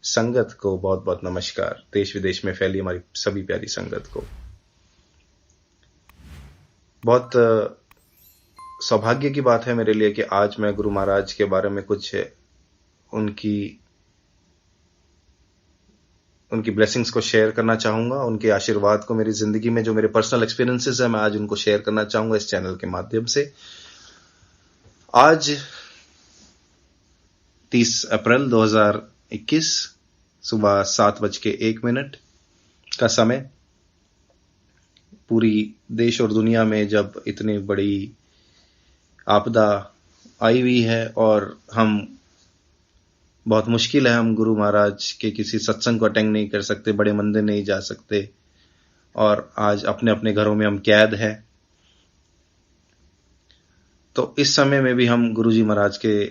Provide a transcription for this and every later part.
संगत को बहुत बहुत नमस्कार। देश विदेश में फैली हमारी सभी प्यारी संगत को बहुत सौभाग्य की बात है मेरे लिए कि आज मैं गुरु महाराज के बारे में कुछ उनकी ब्लेसिंग्स को शेयर करना चाहूंगा। उनके आशीर्वाद को मेरी जिंदगी में जो मेरे पर्सनल एक्सपीरियंसेस है मैं आज उनको शेयर करना चाहूंगा इस चैनल के माध्यम से। आज 30 अप्रैल 2021 सुबह 7:01 का समय। पूरी देश और दुनिया में जब इतनी बड़ी आपदा आई हुई है और हम बहुत मुश्किल है हम गुरु महाराज के किसी सत्संग को अटेंड नहीं कर सकते, बड़े मंदिर नहीं जा सकते और आज अपने अपने घरों में हम कैद हैं। तो इस समय में भी हम गुरुजी महाराज के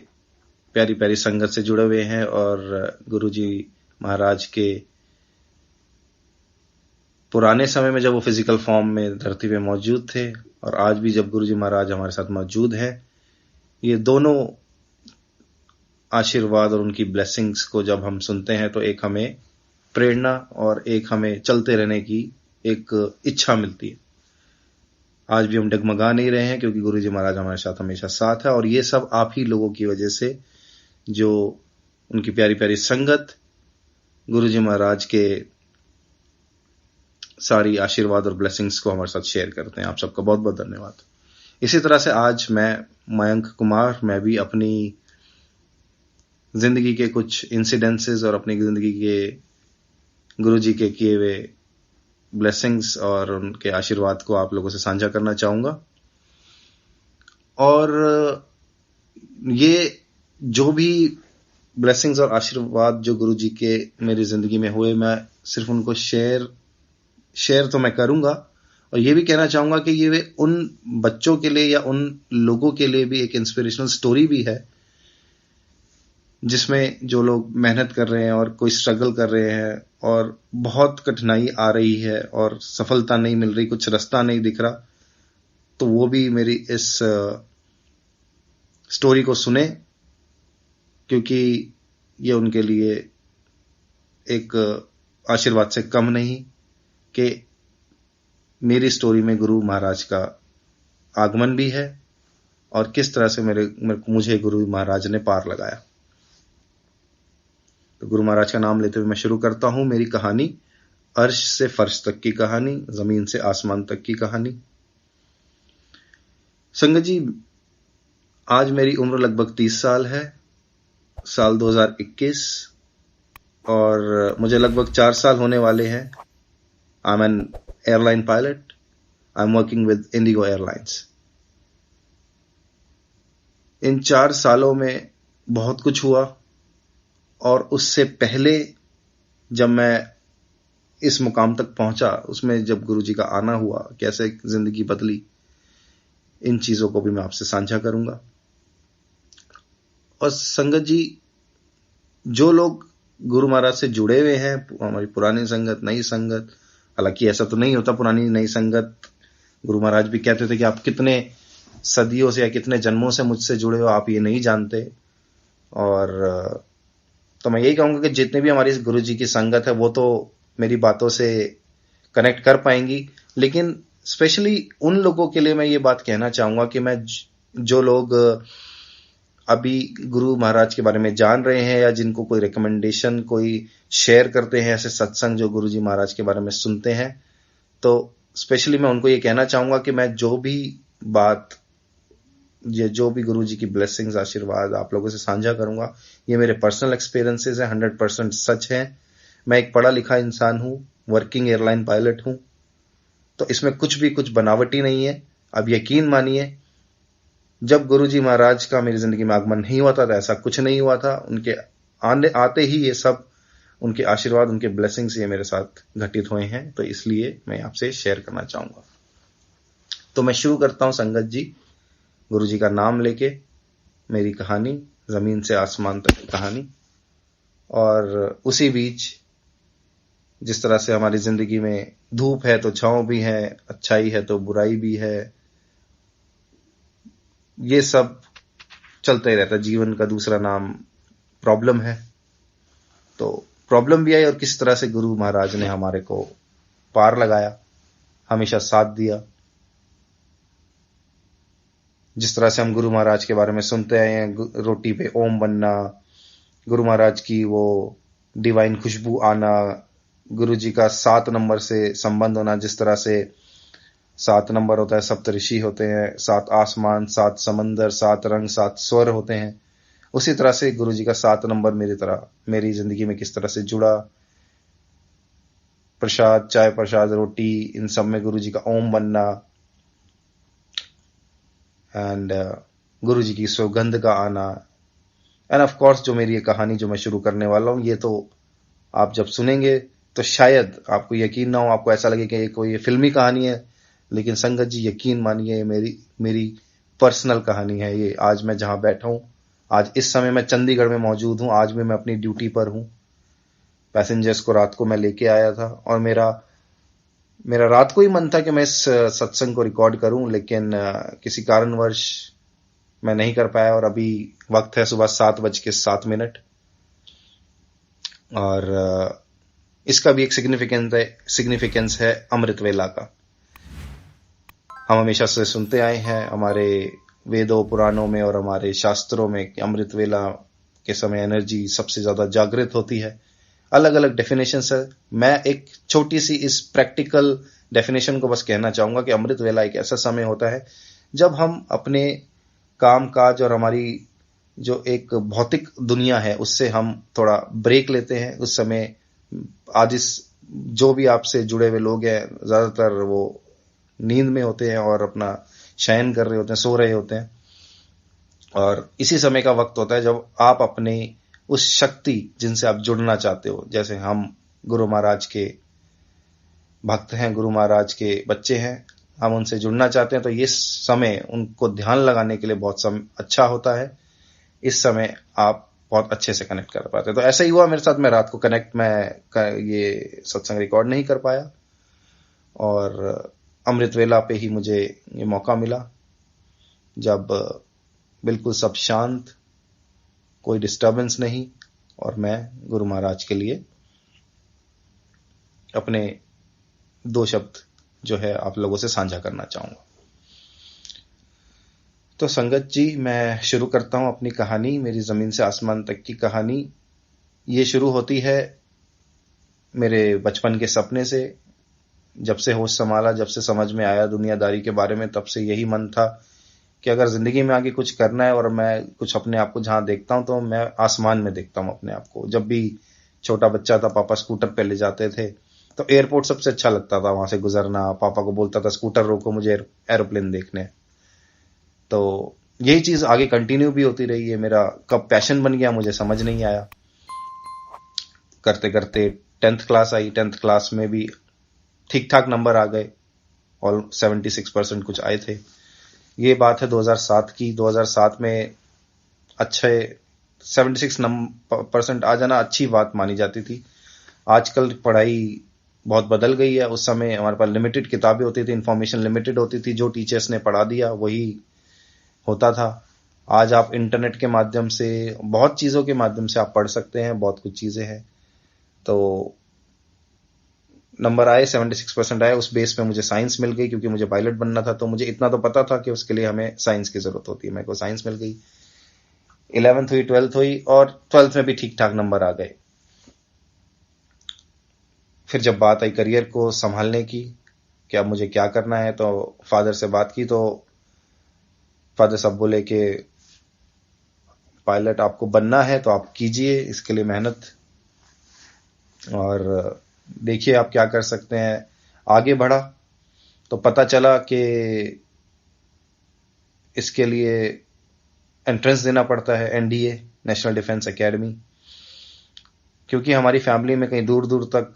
प्यारी प्यारी संगत से जुड़े हुए हैं और गुरुजी महाराज के पुराने समय में जब वो फिजिकल फॉर्म में धरती पे मौजूद थे और आज भी जब गुरुजी महाराज हमारे साथ मौजूद हैं, ये दोनों आशीर्वाद और उनकी ब्लेसिंग्स को जब हम सुनते हैं तो एक हमें प्रेरणा और एक हमें चलते रहने की एक इच्छा मिलती है। आज भी हम डगमगा नहीं रहे हैं क्योंकि गुरुजी महाराज हमारे साथ हमेशा साथ है और ये सब आप ही लोगों की वजह से, जो उनकी प्यारी प्यारी संगत गुरुजी महाराज के सारी आशीर्वाद और ब्लेसिंग्स को हमारे साथ शेयर करते हैं। आप सबका बहुत बहुत धन्यवाद। इसी तरह से आज मैं मयंक कुमार, मैं भी अपनी जिंदगी के कुछ इंसिडेंसेस और अपनी जिंदगी के गुरुजी के किए हुए ब्लेसिंग्स और उनके आशीर्वाद को आप लोगों से साझा करना चाहूंगा। और ये जो भी ब्लेसिंग्स और आशीर्वाद जो गुरुजी के मेरी जिंदगी में हुए, मैं सिर्फ उनको शेयर तो मैं करूंगा और ये भी कहना चाहूंगा कि ये उन बच्चों के लिए या उन लोगों के लिए भी एक इंस्पिरेशनल स्टोरी भी है जिसमें जो लोग मेहनत कर रहे हैं और कोई स्ट्रगल कर रहे हैं और बहुत कठिनाई आ रही है और सफलता नहीं मिल रही, कुछ रास्ता नहीं दिख रहा, तो वो भी मेरी इस स्टोरी को सुने क्योंकि ये उनके लिए एक आशीर्वाद से कम नहीं कि मेरी स्टोरी में गुरु महाराज का आगमन भी है और किस तरह से मुझे गुरु महाराज ने पार लगाया। तो गुरु महाराज का नाम लेते हुए मैं शुरू करता हूं मेरी कहानी, अर्श से फर्श तक की कहानी, जमीन से आसमान तक की कहानी। संगत जी, आज मेरी उम्र लगभग 30 साल है, साल 2021, और मुझे लगभग 4 साल होने वाले हैं। I am an airline pilot. I am working with IndiGo airlines. इन 4 सालों में बहुत कुछ हुआ और उससे पहले जब मैं इस मुकाम तक पहुंचा, उसमें जब गुरुजी का आना हुआ, कैसे जिंदगी बदली, इन चीजों को भी मैं आपसे साझा करूंगा। और संगत जी, जो लोग गुरु महाराज से जुड़े हुए हैं, हमारी पुरानी संगत, नई संगत, हालांकि ऐसा तो नहीं होता पुरानी नई संगत, गुरु महाराज भी कहते थे कि आप कितने सदियों से या कितने जन्मों से मुझसे जुड़े हो, आप ये नहीं जानते। और तो मैं यही कहूंगा कि जितने भी हमारी गुरुजी की संगत है वो तो मेरी बातों से कनेक्ट कर पाएंगी, लेकिन स्पेशली उन लोगों के लिए मैं ये बात कहना चाहूंगा कि मैं जो लोग अभी गुरु महाराज के बारे में जान रहे हैं या जिनको कोई रिकमेंडेशन कोई शेयर करते हैं, ऐसे सत्संग जो गुरुजी महाराज के बारे में सुनते हैं, तो स्पेशली मैं उनको ये कहना चाहूंगा कि मैं जो भी बात, ये जो भी गुरुजी की ब्लेसिंग्स, आशीर्वाद आप लोगों से साझा करूंगा, ये मेरे पर्सनल एक्सपीरियंसेस हैं, 100% सच है। मैं एक पढ़ा लिखा इंसान हूं, वर्किंग एयरलाइन पायलट हूं, तो इसमें कुछ बनावटी नहीं है। अब यकीन मानिए, जब गुरुजी महाराज का मेरी जिंदगी में आगमन नहीं हुआ था तो ऐसा कुछ नहीं हुआ था। उनके आते ही ये सब, उनके आशीर्वाद, उनके ब्लेसिंग्स ये मेरे साथ घटित हुए हैं, तो इसलिए मैं आपसे शेयर करना चाहूंगा। तो मैं शुरू करता हूं संगत जी, गुरुजी का नाम लेके मेरी कहानी, जमीन से आसमान तक की कहानी। और उसी बीच जिस तरह से हमारी जिंदगी में धूप है तो छांव भी है, अच्छाई है तो बुराई भी है, ये सब चलता ही रहता है। जीवन का दूसरा नाम प्रॉब्लम है। तो प्रॉब्लम भी आई और किस तरह से गुरु महाराज ने हमारे को पार लगाया, हमेशा साथ दिया। जिस तरह से हम गुरु महाराज के बारे में सुनते आए हैं, रोटी पे ओम बनना, गुरु महाराज की वो डिवाइन खुशबू आना, गुरु जी का 7 नंबर से संबंध होना, जिस तरह से 7 नंबर होता है, सप्तऋषि होते हैं, 7 आसमान, 7 समंदर, 7 रंग, 7 स्वर होते हैं, उसी तरह से गुरु जी का 7 नंबर मेरी जिंदगी में किस तरह से जुड़ा। प्रसाद, चाय प्रसाद, रोटी, इन सब में गुरु जी का ओम बनना एंड गुरु जी की सुगंध का आना। एंड ऑफ कोर्स जो मेरी ये कहानी जो मैं शुरू करने वाला हूं, ये तो आप जब सुनेंगे तो शायद आपको यकीन ना हो, आपको ऐसा लगे कि ये कोई फिल्मी कहानी है, लेकिन संगत जी यकीन मानिए मेरी पर्सनल कहानी है ये। आज मैं जहां बैठा हूं, आज इस समय मैं चंडीगढ़ में मौजूद हूं, आज भी मैं अपनी ड्यूटी पर हूं। पैसेंजर्स को रात को मैं लेके आया था और मेरा रात को ही मन था कि मैं इस सत्संग को रिकॉर्ड करूं, लेकिन किसी कारणवश मैं नहीं कर पाया। और अभी वक्त है सुबह 7:07 और इसका भी एक सिग्निफिकेंस है अमृत वेला का। हम हमेशा से सुनते आए हैं हमारे वेदों पुराणों में और हमारे शास्त्रों में कि अमृत वेला के समय एनर्जी सबसे ज्यादा जागृत होती है। अलग अलग डेफिनेशंस है, मैं एक छोटी सी इस प्रैक्टिकल डेफिनेशन को बस कहना चाहूंगा कि अमृत वेला एक ऐसा समय होता है जब हम अपने काम काज और हमारी जो एक भौतिक दुनिया है उससे हम थोड़ा ब्रेक लेते हैं। उस समय आज जो भी आपसे जुड़े हुए लोग हैं ज्यादातर वो नींद में होते हैं और अपना शयन कर रहे होते हैं, सो रहे होते हैं, और इसी समय का वक्त होता है जब आप अपने उस शक्ति जिनसे आप जुड़ना चाहते हो, जैसे हम गुरु महाराज के भक्त हैं, गुरु महाराज के बच्चे हैं, हम उनसे जुड़ना चाहते हैं, तो ये समय उनको ध्यान लगाने के लिए बहुत अच्छा होता है। इस समय आप बहुत अच्छे से कनेक्ट कर पाते हैं। तो ऐसा ही हुआ मेरे साथ, मैं रात को ये सत्संग रिकॉर्ड नहीं कर पाया और अमृत वेला पे ही मुझे ये मौका मिला जब बिल्कुल सब शांत, कोई डिस्टर्बेंस नहीं, और मैं गुरु महाराज के लिए अपने 2 शब्द जो है आप लोगों से साझा करना चाहूंगा। तो संगत जी, मैं शुरू करता हूं अपनी कहानी, मेरी जमीन से आसमान तक की कहानी। ये शुरू होती है मेरे बचपन के सपने से। जब से होश संभाला, जब से समझ में आया दुनियादारी के बारे में, तब से यही मन था कि अगर जिंदगी में आगे कुछ करना है और मैं कुछ अपने आप को जहां देखता हूं तो मैं आसमान में देखता हूं अपने आप को। जब भी छोटा बच्चा था, पापा स्कूटर पे ले जाते थे तो एयरपोर्ट सबसे अच्छा लगता था, वहां से गुजरना। पापा को बोलता था स्कूटर रोको, मुझे एरोप्लेन देखने। तो यही चीज आगे कंटिन्यू भी होती रही है। मेरा कब पैशन बन गया मुझे समझ नहीं आया। करते करते 10th क्लास आई, 10th क्लास में भी ठीक ठाक नंबर आ गए और 76% कुछ आए थे। ये बात है 2007 की। 2007 में अच्छे 76% आ जाना अच्छी बात मानी जाती थी। आजकल पढ़ाई बहुत बदल गई है। उस समय हमारे पास लिमिटेड किताबें होती थी, इंफॉर्मेशन लिमिटेड होती थी, जो टीचर्स ने पढ़ा दिया वही होता था। आज आप इंटरनेट के माध्यम से, बहुत चीजों के माध्यम से आप पढ़ सकते हैं, बहुत कुछ चीजें हैं। तो नंबर आए, 76% आए, उस बेस पे मुझे साइंस मिल गई क्योंकि मुझे पायलट बनना था। तो मुझे इतना तो पता था कि उसके लिए हमें साइंस की जरूरत होती है। मेरे को साइंस मिल गई। 11th हुई, 12th हुई और 12th में भी ठीक ठाक नंबर आ गए। फिर जब बात आई करियर को संभालने की कि अब मुझे क्या करना है, तो फादर से बात की तो फादर साहब बोले कि पायलट आपको बनना है तो आप कीजिए, इसके लिए मेहनत और देखिए आप क्या कर सकते हैं। आगे बढ़ा तो पता चला कि इसके लिए एंट्रेंस देना पड़ता है, एनडीए, नेशनल डिफेंस एकेडमी। क्योंकि हमारी फैमिली में कहीं दूर दूर तक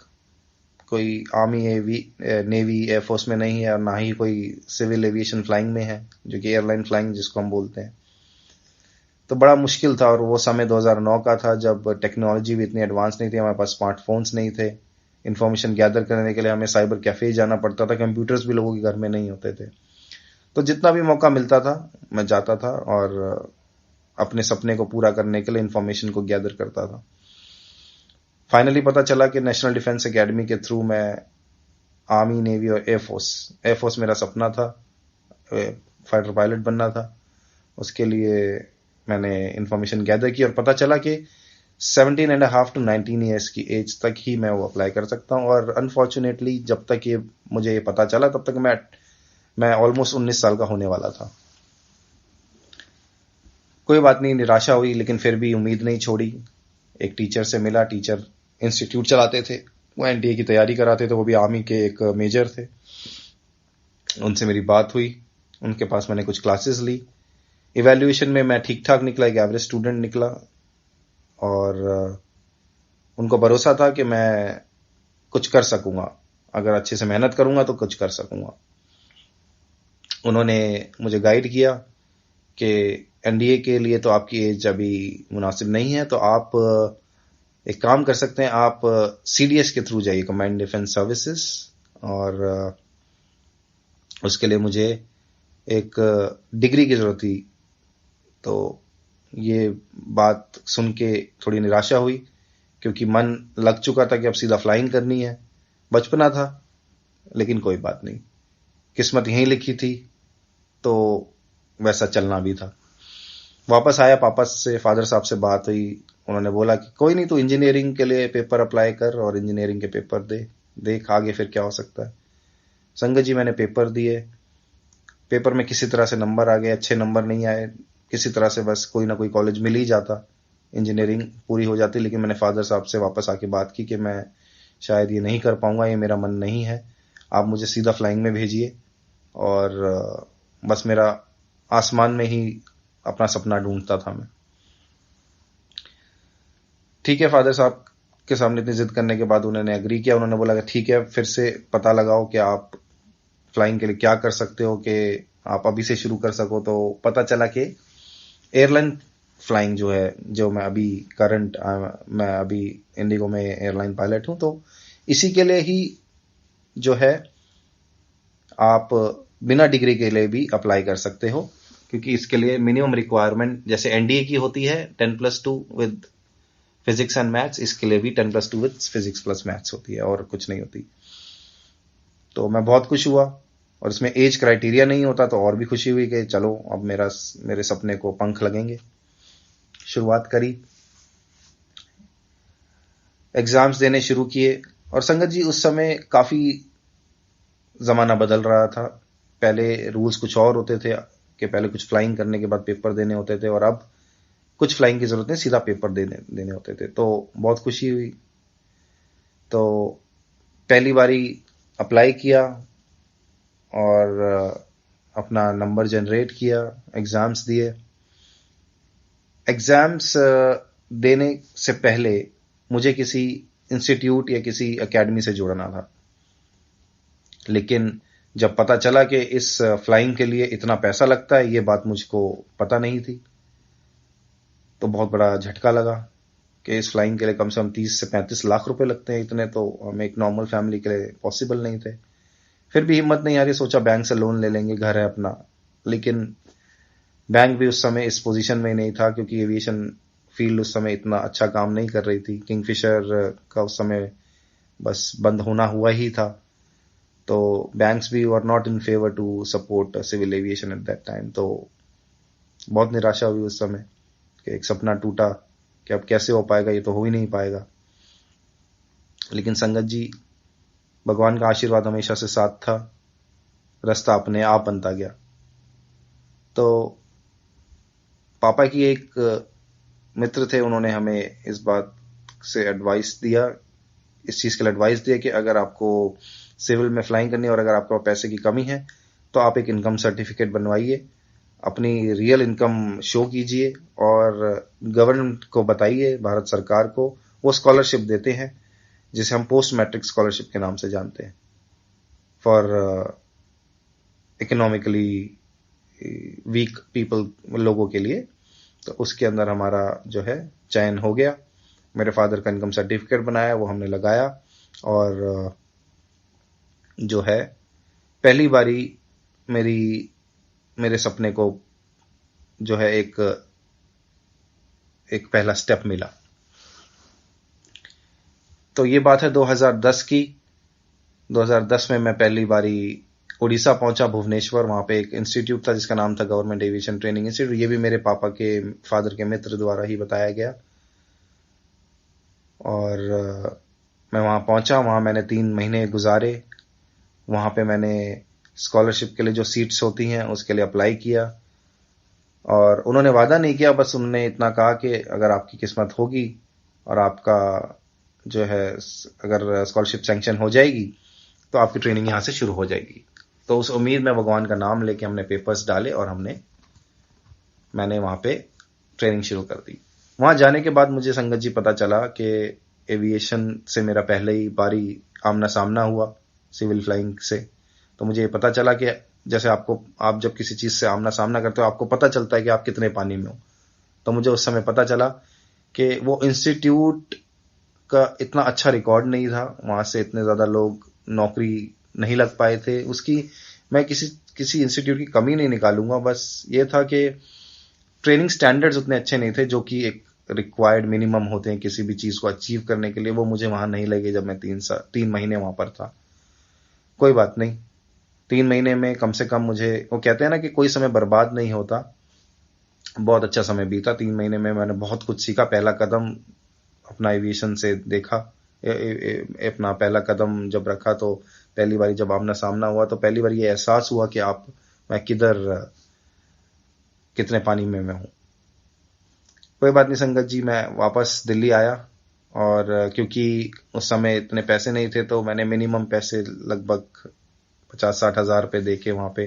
कोई आर्मी, नेवी, एयरफोर्स में नहीं है और ना ही कोई सिविल एविएशन फ्लाइंग में है, जो कि एयरलाइन फ्लाइंग जिसको हम बोलते हैं। तो बड़ा मुश्किल था। और वो समय 2009 का था जब टेक्नोलॉजी भी इतनी एडवांस नहीं थी, हमारे पास स्मार्टफोन्स नहीं थे। इंफॉर्मेशन गैदर करने के लिए हमें साइबर कैफे जाना पड़ता था, कंप्यूटर्स भी लोगों के घर में नहीं होते थे। तो जितना भी मौका मिलता था मैं जाता था और अपने सपने को पूरा करने के लिए इंफॉर्मेशन को गैदर करता था। फाइनली पता चला कि नेशनल डिफेंस एकेडमी के थ्रू मैं आर्मी, नेवी और एयरफोर्स मेरा सपना था, फाइटर पायलट बनना था। उसके लिए मैंने इंफॉर्मेशन गैदर की और पता चला कि 17.5 to 19 ईयर्स की एज तक ही मैं वो अप्लाई कर सकता हूँ। और अनफॉर्चुनेटली जब तक मुझे ये पता चला तब तक मैं ऑलमोस्ट 19 साल का होने वाला था। कोई बात नहीं, निराशा हुई, लेकिन फिर भी उम्मीद नहीं छोड़ी। एक टीचर से मिला, टीचर इंस्टीट्यूट चलाते थे, वो एनडीए की तैयारी कराते थे, वो भी आर्मी के एक मेजर थे। उनसे मेरी बात हुई, उनके पास मैंने कुछ क्लासेस ली। इवैल्यूएशन में मैं ठीक ठाक निकला, एक एवरेज स्टूडेंट निकला, और उनको भरोसा था कि मैं कुछ कर सकूंगा, अगर अच्छे से मेहनत करूंगा तो कुछ कर सकूंगा। उन्होंने मुझे गाइड किया कि एनडीए के लिए तो आपकी एज अभी मुनासिब नहीं है, तो आप एक काम कर सकते हैं, आप सीडीएस के थ्रू जाइए, कमांड डिफेंस सर्विसेज। और उसके लिए मुझे एक डिग्री की जरूरत थी। तो ये बात सुन के थोड़ी निराशा हुई, क्योंकि मन लग चुका था कि अब सीधा फ्लाइंग करनी है। बचपना था, लेकिन कोई बात नहीं, किस्मत यहीं लिखी थी, तो वैसा चलना भी था। वापस आया, पापा से, फादर साहब से बात हुई। उन्होंने बोला कि कोई नहीं, तू इंजीनियरिंग के लिए पेपर अप्लाई कर और इंजीनियरिंग के पेपर देख आगे फिर क्या हो सकता है। संगत जी, मैंने पेपर दिए, पेपर में किसी तरह से नंबर आ गए, अच्छे नंबर नहीं आए, किसी तरह से बस कोई ना कोई कॉलेज मिल ही जाता, इंजीनियरिंग पूरी हो जाती। लेकिन मैंने फादर साहब से वापस आके बात की कि मैं शायद ये नहीं कर पाऊंगा, ये मेरा मन नहीं है, आप मुझे सीधा फ्लाइंग में भेजिए। और बस मेरा आसमान में ही अपना सपना ढूंढता था मैं। ठीक है, फादर साहब के सामने इतनी जिद करने के बाद उन्होंने एग्री किया। उन्होंने बोला कि ठीक है, फिर से पता लगाओ कि आप फ्लाइंग के लिए क्या कर सकते हो, कि आप अभी से शुरू कर सको। तो पता चला कि एयरलाइन फ्लाइंग जो है, जो मैं अभी मैं अभी इंडिगो में एयरलाइन पायलट हूं, तो इसी के लिए ही जो है आप बिना डिग्री के लिए भी अप्लाई कर सकते हो, क्योंकि इसके लिए मिनिमम रिक्वायरमेंट जैसे एनडीए की होती है 10+2 विद फिजिक्स एंड मैथ्स, इसके लिए भी 10+2 विद फिजिक्स प्लस मैथ्स होती है, और कुछ नहीं होती। तो मैं बहुत खुश हुआ, और इसमें एज क्राइटेरिया नहीं होता तो और भी खुशी हुई कि चलो अब मेरे सपने को पंख लगेंगे। शुरुआत करी, एग्जाम्स देने शुरू किए। और संगत जी, उस समय काफी जमाना बदल रहा था। पहले रूल्स कुछ और होते थे, कि पहले कुछ फ्लाइंग करने के बाद पेपर देने होते थे, और अब कुछ फ्लाइंग की जरूरत नहीं, सीधा पेपर देने होते थे। तो बहुत खुशी हुई। तो पहली बारी अप्लाई किया और अपना नंबर जनरेट किया, एग्जाम्स दिए। एग्जाम्स देने से पहले मुझे किसी इंस्टीट्यूट या किसी एकेडमी से जुड़ना था, लेकिन जब पता चला कि इस फ्लाइंग के लिए इतना पैसा लगता है, ये बात मुझको पता नहीं थी। तो बहुत बड़ा झटका लगा कि इस फ्लाइंग के लिए कम से कम 30 से 35 लाख रुपए लगते हैं। इतने तो हम एक नॉर्मल फैमिली के लिए पॉसिबल नहीं थे। फिर भी हिम्मत नहीं आ रही, सोचा बैंक से लोन ले लेंगे, घर है अपना। लेकिन बैंक भी उस समय इस पोजीशन में नहीं था, क्योंकि एविएशन फील्ड उस समय इतना अच्छा काम नहीं कर रही थी। किंगफिशर का उस समय बस बंद होना हुआ ही था। तो बैंक्स भी were not in favour to support civil aviation at that time. तो बहुत निराशा हुई उस समय कि एक सपना टूटा, कि अब कैसे हो पाएगा, ये तो हो ही नहीं पाएगा। लेकिन संगत जी, भगवान का आशीर्वाद हमेशा से साथ था, रास्ता अपने आप बनता गया। तो पापा की एक मित्र थे, उन्होंने हमें इस बात से एडवाइस दिया, इस चीज के लिए एडवाइस दिया कि अगर आपको सिविल में फ्लाइंग करनी है और अगर आपको पैसे की कमी है, तो आप एक इनकम सर्टिफिकेट बनवाइए, अपनी रियल इनकम शो कीजिए, और गवर्नमेंट को बताइए, भारत सरकार को। वो स्कॉलरशिप देते हैं, जिसे हम पोस्ट मैट्रिक स्कॉलरशिप के नाम से जानते हैं, फॉर इकोनॉमिकली वीक पीपल, लोगों के लिए। तो उसके अंदर हमारा जो है चयन हो गया। मेरे फादर का इनकम सर्टिफिकेट बनाया, वो हमने लगाया, और जो है पहली बारी मेरे सपने को जो है एक पहला स्टेप मिला। तो ये बात है 2010 की। 2010 में मैं पहली बारी उड़ीसा पहुंचा, भुवनेश्वर। वहां पे एक इंस्टीट्यूट था जिसका नाम था गवर्नमेंट एविएशन ट्रेनिंग इंस्टीट्यूट। ये भी मेरे पापा के फादर के मित्र द्वारा ही बताया गया। और मैं वहां पहुंचा, वहां मैंने 3 महीने गुजारे। वहां पे मैंने स्कॉलरशिप के लिए जो सीट्स होती हैं उसके लिए अप्लाई किया, और उन्होंने वादा नहीं किया, बस उन्होंने इतना कहा कि अगर आपकी किस्मत होगी और आपका जो है अगर स्कॉलरशिप सैंक्शन हो जाएगी तो आपकी ट्रेनिंग यहां से शुरू हो जाएगी। तो उस उम्मीद में भगवान का नाम लेके हमने पेपर्स डाले और मैंने वहां पे ट्रेनिंग शुरू कर दी। वहां जाने के बाद मुझे संगत जी पता चला कि एविएशन से मेरा पहले ही बारी आमना सामना हुआ सिविल फ्लाइंग से। तो मुझे पता चला कि जैसे आप जब किसी चीज से आमना सामना करते हो आपको पता चलता है कि आप कितने पानी में हो। तो मुझे उस समय पता चला कि वो इंस्टीट्यूट का इतना अच्छा रिकॉर्ड नहीं था, वहां से इतने ज्यादा लोग नौकरी नहीं लग पाए थे। उसकी मैं किसी इंस्टीट्यूट की कमी नहीं निकालूंगा, बस ये था कि ट्रेनिंग स्टैंडर्ड्स उतने अच्छे नहीं थे जो कि एक रिक्वायर्ड मिनिमम होते हैं किसी भी चीज को अचीव करने के लिए। वो मुझे वहां नहीं लगे जब मैं 3 महीने वहां पर था। कोई बात नहीं, 3 महीने में कम से कम मुझे, वो कहते हैं ना कि कोई समय बर्बाद नहीं होता, बहुत अच्छा समय बीता। 3 महीने में मैंने बहुत कुछ सीखा। पहला कदम अपना एविएशन से देखा, अपना पहला कदम जब रखा तो पहली बार जब आमना सामना हुआ तो पहली बार ये एहसास हुआ कि मैं कितने पानी में मैं हूं। कोई बात नहीं संगत जी, मैं वापस दिल्ली आया, और क्योंकि उस समय इतने पैसे नहीं थे तो मैंने मिनिमम पैसे लगभग 50-60 हजार रुपये दे के वहां पे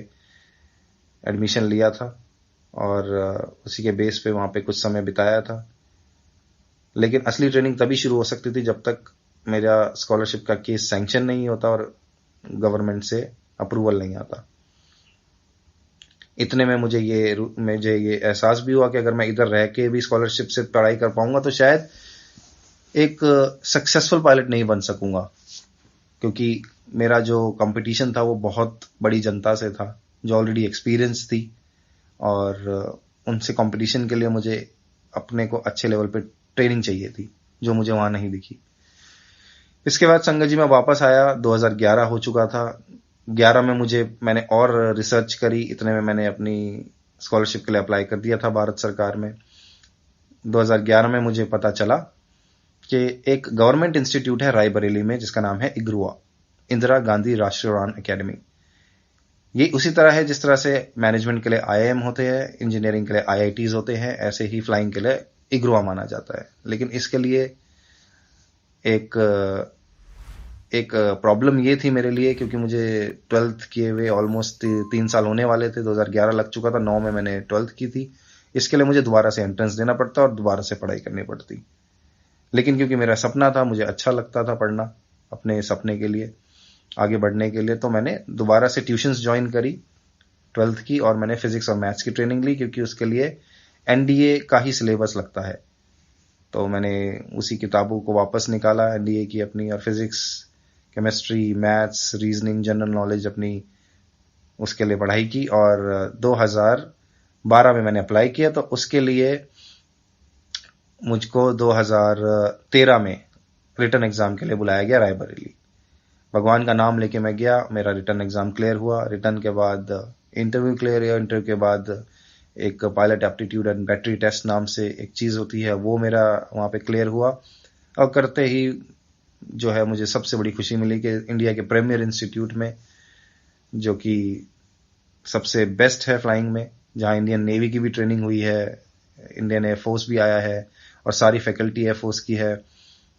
एडमिशन लिया था, और उसी के बेस पे वहां पे कुछ समय बिताया था। लेकिन असली ट्रेनिंग तभी शुरू हो सकती थी जब तक मेरा स्कॉलरशिप का केस सैंक्शन नहीं होता और गवर्नमेंट से अप्रूवल नहीं आता। इतने में मुझे ये एहसास भी हुआ कि अगर मैं इधर रह के भी स्कॉलरशिप से पढ़ाई कर पाऊंगा तो शायद एक सक्सेसफुल पायलट नहीं बन सकूंगा, क्योंकि मेरा जो कंपटीशन था वो बहुत बड़ी जनता से था जो ऑलरेडी एक्सपीरियंस थी, और उनसे कंपटीशन के लिए मुझे अपने को अच्छे लेवल पे ट्रेनिंग चाहिए थी जो मुझे वहां नहीं दिखी। इसके बाद संगत जी मैं वापस आया, 2011 हो चुका था। 11 में मैंने और रिसर्च करी, इतने में मैंने अपनी स्कॉलरशिप के लिए अप्लाई कर दिया था भारत सरकार में। 2011 में मुझे पता चला कि एक गवर्नमेंट इंस्टीट्यूट है रायबरेली में जिसका नाम है इग्रुआ, इंदिरा गांधी राष्ट्रीय उड़ान अकेडमी। ये उसी तरह है जिस तरह से मैनेजमेंट के लिए IIM होते हैं, इंजीनियरिंग के लिए IITs होते हैं, ऐसे ही फ्लाइंग के लिए इग्रुआ माना जाता है। लेकिन इसके लिए एक प्रॉब्लम ये थी मेरे लिए, क्योंकि मुझे 12th किए हुए ऑलमोस्ट 3 साल होने वाले थे। 2011 लग चुका था, 9 में मैंने 12th की थी। इसके लिए मुझे दोबारा से एंट्रेंस देना पड़ता और दोबारा से पढ़ाई करनी पड़ती। लेकिन क्योंकि मेरा सपना था, मुझे अच्छा लगता था पढ़ना अपने सपने के लिए, आगे बढ़ने के लिए, तो मैंने दोबारा से ट्यूशंस ज्वाइन करी 12th की, और मैंने फिजिक्स और मैथ्स की ट्रेनिंग ली, क्योंकि उसके लिए NDA का ही सिलेबस लगता है। तो मैंने उसी किताबों को वापस निकाला NDA की अपनी, और physics, chemistry, maths, reasoning, general knowledge अपनी उसके लिए पढ़ाई की। और 2012 में मैंने अप्लाई किया, तो उसके लिए मुझको 2013 में रिटर्न एग्जाम के लिए बुलाया गया रायबरेली। भगवान का नाम लेके मैं गया, मेरा रिटर्न एग्जाम क्लियर हुआ। रिटर्न के बाद इंटरव्यू क्लियर हुआ। इंटरव्यू के बाद एक pilot aptitude and battery test नाम से एक चीज होती है, वो मेरा वहां पे क्लियर हुआ। और करते ही जो है मुझे सबसे बड़ी खुशी मिली कि इंडिया के प्रीमियर इंस्टीट्यूट में, जो कि सबसे बेस्ट है फ्लाइंग में, जहां इंडियन नेवी की भी ट्रेनिंग हुई है, इंडियन एयरफोर्स भी आया है, और सारी फैकल्टी एयरफोर्स की है,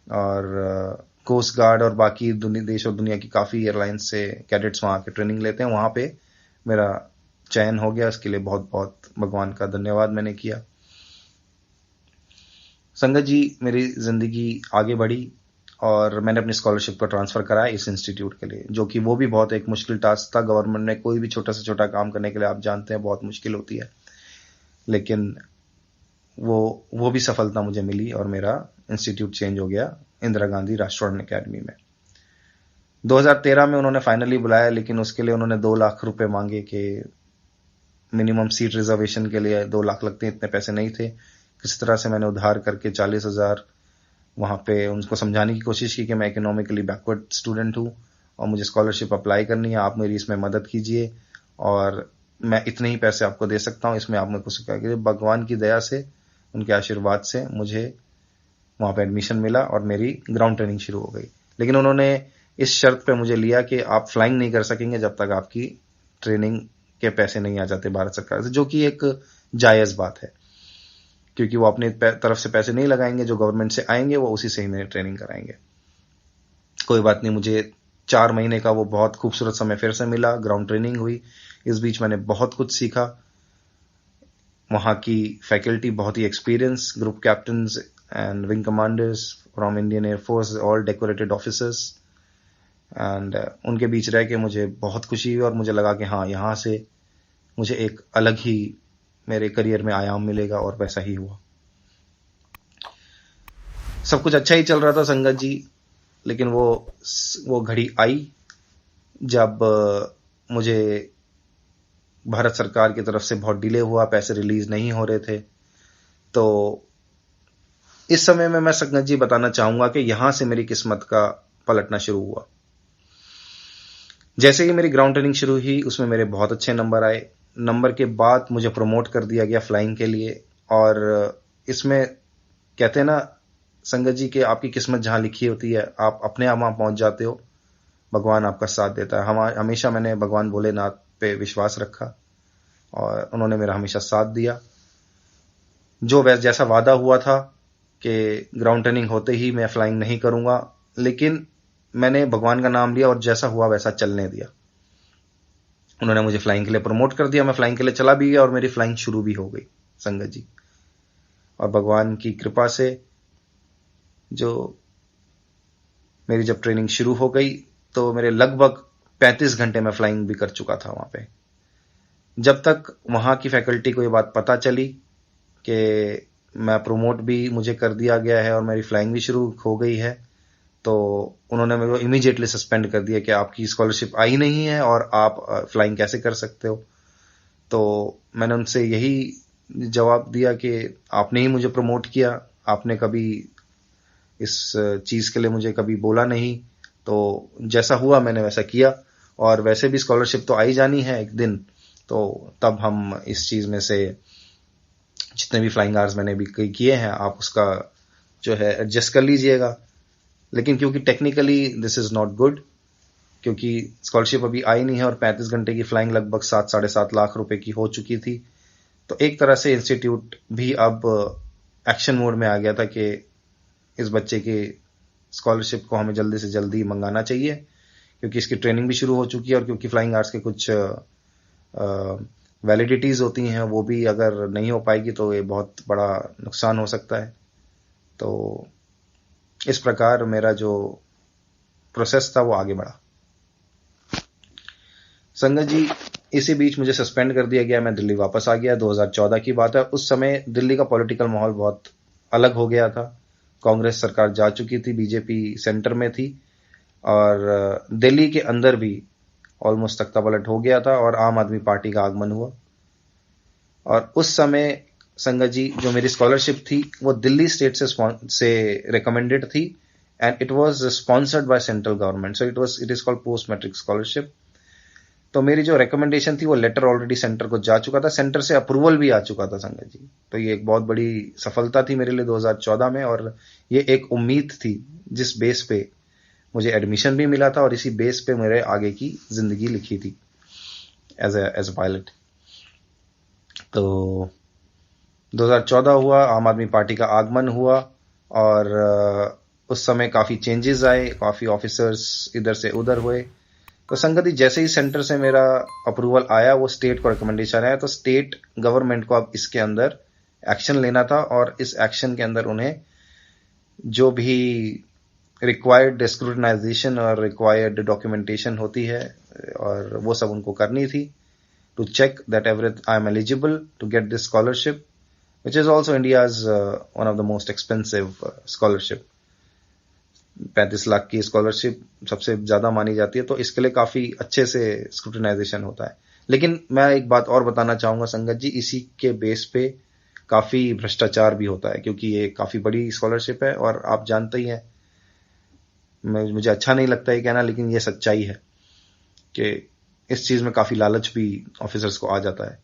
और कोस्ट गार्ड और बाकी देश और दुनिया की काफी एयरलाइंस से कैडेट्स वहां के ट्रेनिंग लेते हैं। वहां पे मेरा चयन हो गया, इसके लिए बहुत बहुत भगवान का धन्यवाद मैंने किया। संगत जी, मेरी जिंदगी आगे बढ़ी और मैंने अपनी स्कॉलरशिप को ट्रांसफर कराया इस इंस्टीट्यूट के लिए, जो कि वो भी बहुत एक मुश्किल टास्क था। गवर्नमेंट में कोई भी छोटा से छोटा काम करने के लिए आप जानते हैं बहुत मुश्किल होती है, लेकिन वो भी सफलता मुझे मिली और मेरा इंस्टीट्यूट चेंज हो गया इंदिरा गांधी राष्ट्रीय उड़ान अकेडमी में। 2013 में उन्होंने फाइनली बुलाया, लेकिन उसके लिए उन्होंने 2 लाख रुपए मांगे कि मिनिमम सीट रिजर्वेशन के लिए 2 लाख लगते हैं, इतने पैसे नहीं थे। किसी तरह से मैंने उधार करके 40,000 वहाँ पे उनको समझाने की कोशिश की कि मैं इकोनॉमिकली बैकवर्ड स्टूडेंट हूँ और मुझे स्कॉलरशिप अप्लाई करनी है, आप मेरी इसमें मदद कीजिए और मैं इतने ही पैसे आपको दे सकता हूँ, इसमें आप मेरे को सिखा कीजिए। भगवान की दया से, उनके आशीर्वाद से मुझे वहाँ पे एडमिशन मिला और मेरी ग्राउंड ट्रेनिंग शुरू हो गई। लेकिन उन्होंने इस शर्त पे मुझे लिया कि आप फ्लाइंग नहीं कर सकेंगे जब तक आपकी ट्रेनिंग के पैसे नहीं आ जाते भारत सरकार से, जो कि एक जायज़ बात है, क्योंकि वो अपनी तरफ से पैसे नहीं लगाएंगे, जो गवर्नमेंट से आएंगे वो उसी से ही मेरी ट्रेनिंग कराएंगे। कोई बात नहीं, मुझे 4 महीने का वो बहुत खूबसूरत समय फिर से मिला, ग्राउंड ट्रेनिंग हुई। इस बीच मैंने बहुत कुछ सीखा। वहाँ की फैकल्टी बहुत ही experience, group captains and wing commanders from Indian air force, all decorated officers, and उनके बीच रह के मुझे बहुत खुशी हुई और मुझे लगा कि हाँ, यहाँ से मुझे एक अलग ही मेरे करियर में आयाम मिलेगा, और वैसा ही हुआ। सब कुछ अच्छा ही चल रहा था संगत जी, लेकिन वो घड़ी आई जब मुझे भारत सरकार की तरफ से बहुत डिले हुआ, पैसे रिलीज नहीं हो रहे थे। तो इस समय में मैं संगत जी बताना चाहूंगा कि यहां से मेरी किस्मत का पलटना शुरू हुआ। जैसे ही मेरी ग्राउंड ट्रेनिंग शुरू हुई, उसमें मेरे बहुत अच्छे नंबर आए। नंबर के बाद मुझे प्रमोट कर दिया गया फ्लाइंग के लिए। और इसमें कहते हैं ना संगत जी कि आपकी किस्मत जहां लिखी होती है, आप अपने आप वहां पहुंच जाते हो, भगवान आपका साथ देता है। हमेशा मैंने भगवान भोलेनाथ पे विश्वास रखा और उन्होंने मेरा हमेशा साथ दिया। जो जैसा वादा हुआ था कि ग्राउंड ट्रेनिंग होते ही मैं फ्लाइंग नहीं करूंगा, लेकिन मैंने भगवान का नाम लिया और जैसा हुआ वैसा चलने दिया। उन्होंने मुझे फ्लाइंग के लिए प्रमोट कर दिया, मैं फ्लाइंग के लिए चला भी गया और मेरी फ्लाइंग शुरू भी हो गई संगत जी। और भगवान की कृपा से जो मेरी जब ट्रेनिंग शुरू हो गई तो मेरे लगभग 35 घंटे में फ्लाइंग भी कर चुका था वहां पे। जब तक वहां की फैकल्टी को ये बात पता चली कि मैं प्रमोट भी मुझे कर दिया गया है और मेरी फ्लाइंग भी शुरू हो गई है, तो उन्होंने मेरे को इमीडिएटली सस्पेंड कर दिया कि आपकी स्कॉलरशिप आई नहीं है और आप फ्लाइंग कैसे कर सकते हो। तो मैंने उनसे यही जवाब दिया कि आपने ही मुझे प्रमोट किया, आपने कभी इस चीज के लिए मुझे कभी बोला नहीं, तो जैसा हुआ मैंने वैसा किया। और वैसे भी स्कॉलरशिप तो आई जानी है एक दिन, तो तब हम इस चीज में से जितने भी फ्लाइंग आवर्स मैंने भी किए हैं, आप उसका जो है एडजस्ट कर लीजिएगा। लेकिन क्योंकि technically this is not good, क्योंकि स्कॉलरशिप अभी आई नहीं है और 35 घंटे की फ्लाइंग लगभग 7-7.5 लाख रुपए की हो चुकी थी, तो एक तरह से इंस्टीट्यूट भी अब एक्शन मोड में आ गया था कि इस बच्चे की स्कॉलरशिप को हमें जल्दी से जल्दी मंगाना चाहिए, क्योंकि इसकी ट्रेनिंग भी शुरू हो चुकी है और क्योंकि फ्लाइंग आर्ट्स के कुछ वैलिडिटीज होती हैं, वो भी अगर नहीं हो पाएगी तो ये बहुत बड़ा नुकसान हो सकता है। तो इस प्रकार मेरा जो प्रोसेस था वो आगे बढ़ा। संगत जी, इसी बीच मुझे सस्पेंड कर दिया गया, मैं दिल्ली वापस आ गया। 2014 की बात है। उस समय दिल्ली का पॉलिटिकल माहौल बहुत अलग हो गया था। कांग्रेस सरकार जा चुकी थी, बीजेपी सेंटर में थी और दिल्ली के अंदर भी ऑलमोस्ट तख्ता पलट हो गया था और आम आदमी पार्टी का आगमन हुआ। और उस समय संगत जी, जो मेरी स्कॉलरशिप थी वो दिल्ली स्टेट से रिकमेंडेड थी and it was sponsored by central government, so it is called post matric scholarship. तो मेरी जो रिकमेंडेशन थी वो लेटर ऑलरेडी सेंटर को जा चुका था, सेंटर से अप्रूवल भी आ चुका था संगत जी। तो ये एक बहुत बड़ी सफलता थी मेरे लिए 2014 में, और ये एक उम्मीद थी जिस बेस पे मुझे एडमिशन भी मिला था और इसी बेस पे मेरे आगे की जिंदगी लिखी थी एज ए पायलट। तो 2014 हुआ, आम आदमी पार्टी का आगमन हुआ और उस समय काफी चेंजेस आए, काफी ऑफिसर्स इधर से उधर हुए। तो संगत जी, जैसे ही सेंटर से मेरा अप्रूवल आया, वो स्टेट को रिकमेंडेशन आया, तो स्टेट गवर्नमेंट को अब इसके अंदर एक्शन लेना था और इस एक्शन के अंदर उन्हें जो भी रिक्वायर्ड स्क्रूटनाइजेशन और रिक्वायर्ड डॉक्यूमेंटेशन होती है और वो सब उनको करनी थी, to check that I am eligible to get this scholarship, which is also India's one of the most expensive scholarship. 35 lakh की स्कॉलरशिप सबसे ज्यादा मानी जाती है, तो इसके लिए काफी अच्छे से स्क्रूटिनाइजेशन होता है। लेकिन मैं एक बात और बताना चाहूंगा संगत जी, इसी के बेस पे काफी भ्रष्टाचार भी होता है, क्योंकि ये काफी बड़ी स्कॉलरशिप है और आप जानते ही हैं, मुझे अच्छा नहीं लगता ये कहना, लेकिन ये सच्चाई है कि इस चीज में काफी लालच भी ऑफिसर्स को आ जाता है।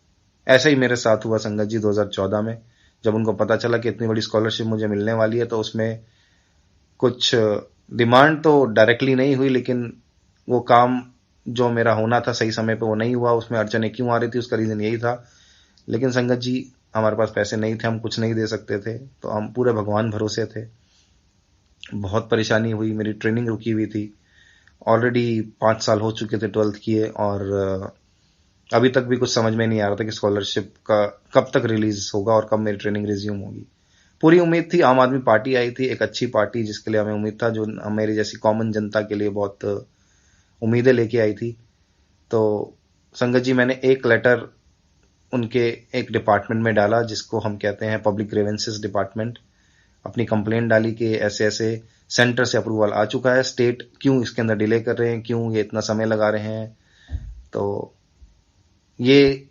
ऐसा ही मेरे साथ हुआ संगत जी 2014 में, जब उनको पता चला कि इतनी बड़ी स्कॉलरशिप मुझे मिलने वाली है, तो उसमें कुछ डिमांड तो डायरेक्टली नहीं हुई, लेकिन वो काम जो मेरा होना था सही समय पे वो नहीं हुआ। उसमें अड़चने क्यों आ रही थी, उसका रीजन यही था। लेकिन संगत जी, हमारे पास पैसे नहीं थे, हम कुछ नहीं दे सकते थे, तो हम पूरे भगवान भरोसे थे। बहुत परेशानी हुई, मेरी ट्रेनिंग रुकी हुई थी। ऑलरेडी 5 साल हो चुके थे 12th किए, और अभी तक भी कुछ समझ में नहीं आ रहा था कि स्कॉलरशिप का कब तक रिलीज होगा और कब मेरी ट्रेनिंग रिज्यूम होगी। पूरी उम्मीद थी, आम आदमी पार्टी आई थी, एक अच्छी पार्टी जिसके लिए हमें उम्मीद था, जो मेरी जैसी कॉमन जनता के लिए बहुत उम्मीदें लेके आई थी। तो संगत जी, मैंने एक लेटर उनके एक डिपार्टमेंट में डाला, जिसको हम कहते हैं पब्लिक ग्रीवेंसेस डिपार्टमेंट। अपनी कंप्लेंट डाली कि ऐसे ऐसे सेंटर से अप्रूवल आ चुका है, स्टेट क्यों इसके अंदर डिले कर रहे हैं, क्यों ये इतना समय लगा रहे हैं। तो ये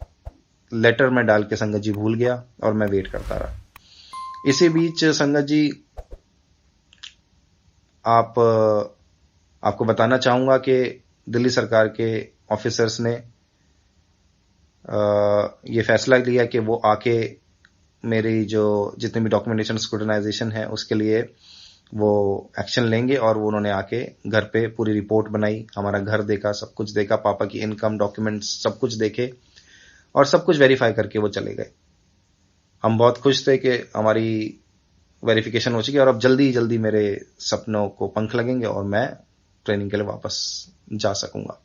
लेटर मैं डाल के संगत जी भूल गया और मैं वेट करता रहा। इसी बीच संगत जी, आपको बताना चाहूंगा कि दिल्ली सरकार के ऑफिसर्स ने ये फैसला लिया कि वो आके मेरी जो जितनी भी डॉक्यूमेंटेशन स्क्रूटनाइजेशन है उसके लिए वो एक्शन लेंगे, और वो उन्होंने आके घर पे पूरी रिपोर्ट बनाई, हमारा घर देखा, सब कुछ देखा, पापा की इनकम डॉक्यूमेंट्स सब कुछ देखे और सब कुछ वेरीफाई करके वो चले गए। हम बहुत खुश थे कि हमारी वेरिफिकेशन हो चुकी है और अब जल्दी जल्दी मेरे सपनों को पंख लगेंगे और मैं ट्रेनिंग के लिए वापस जा सकूंगा।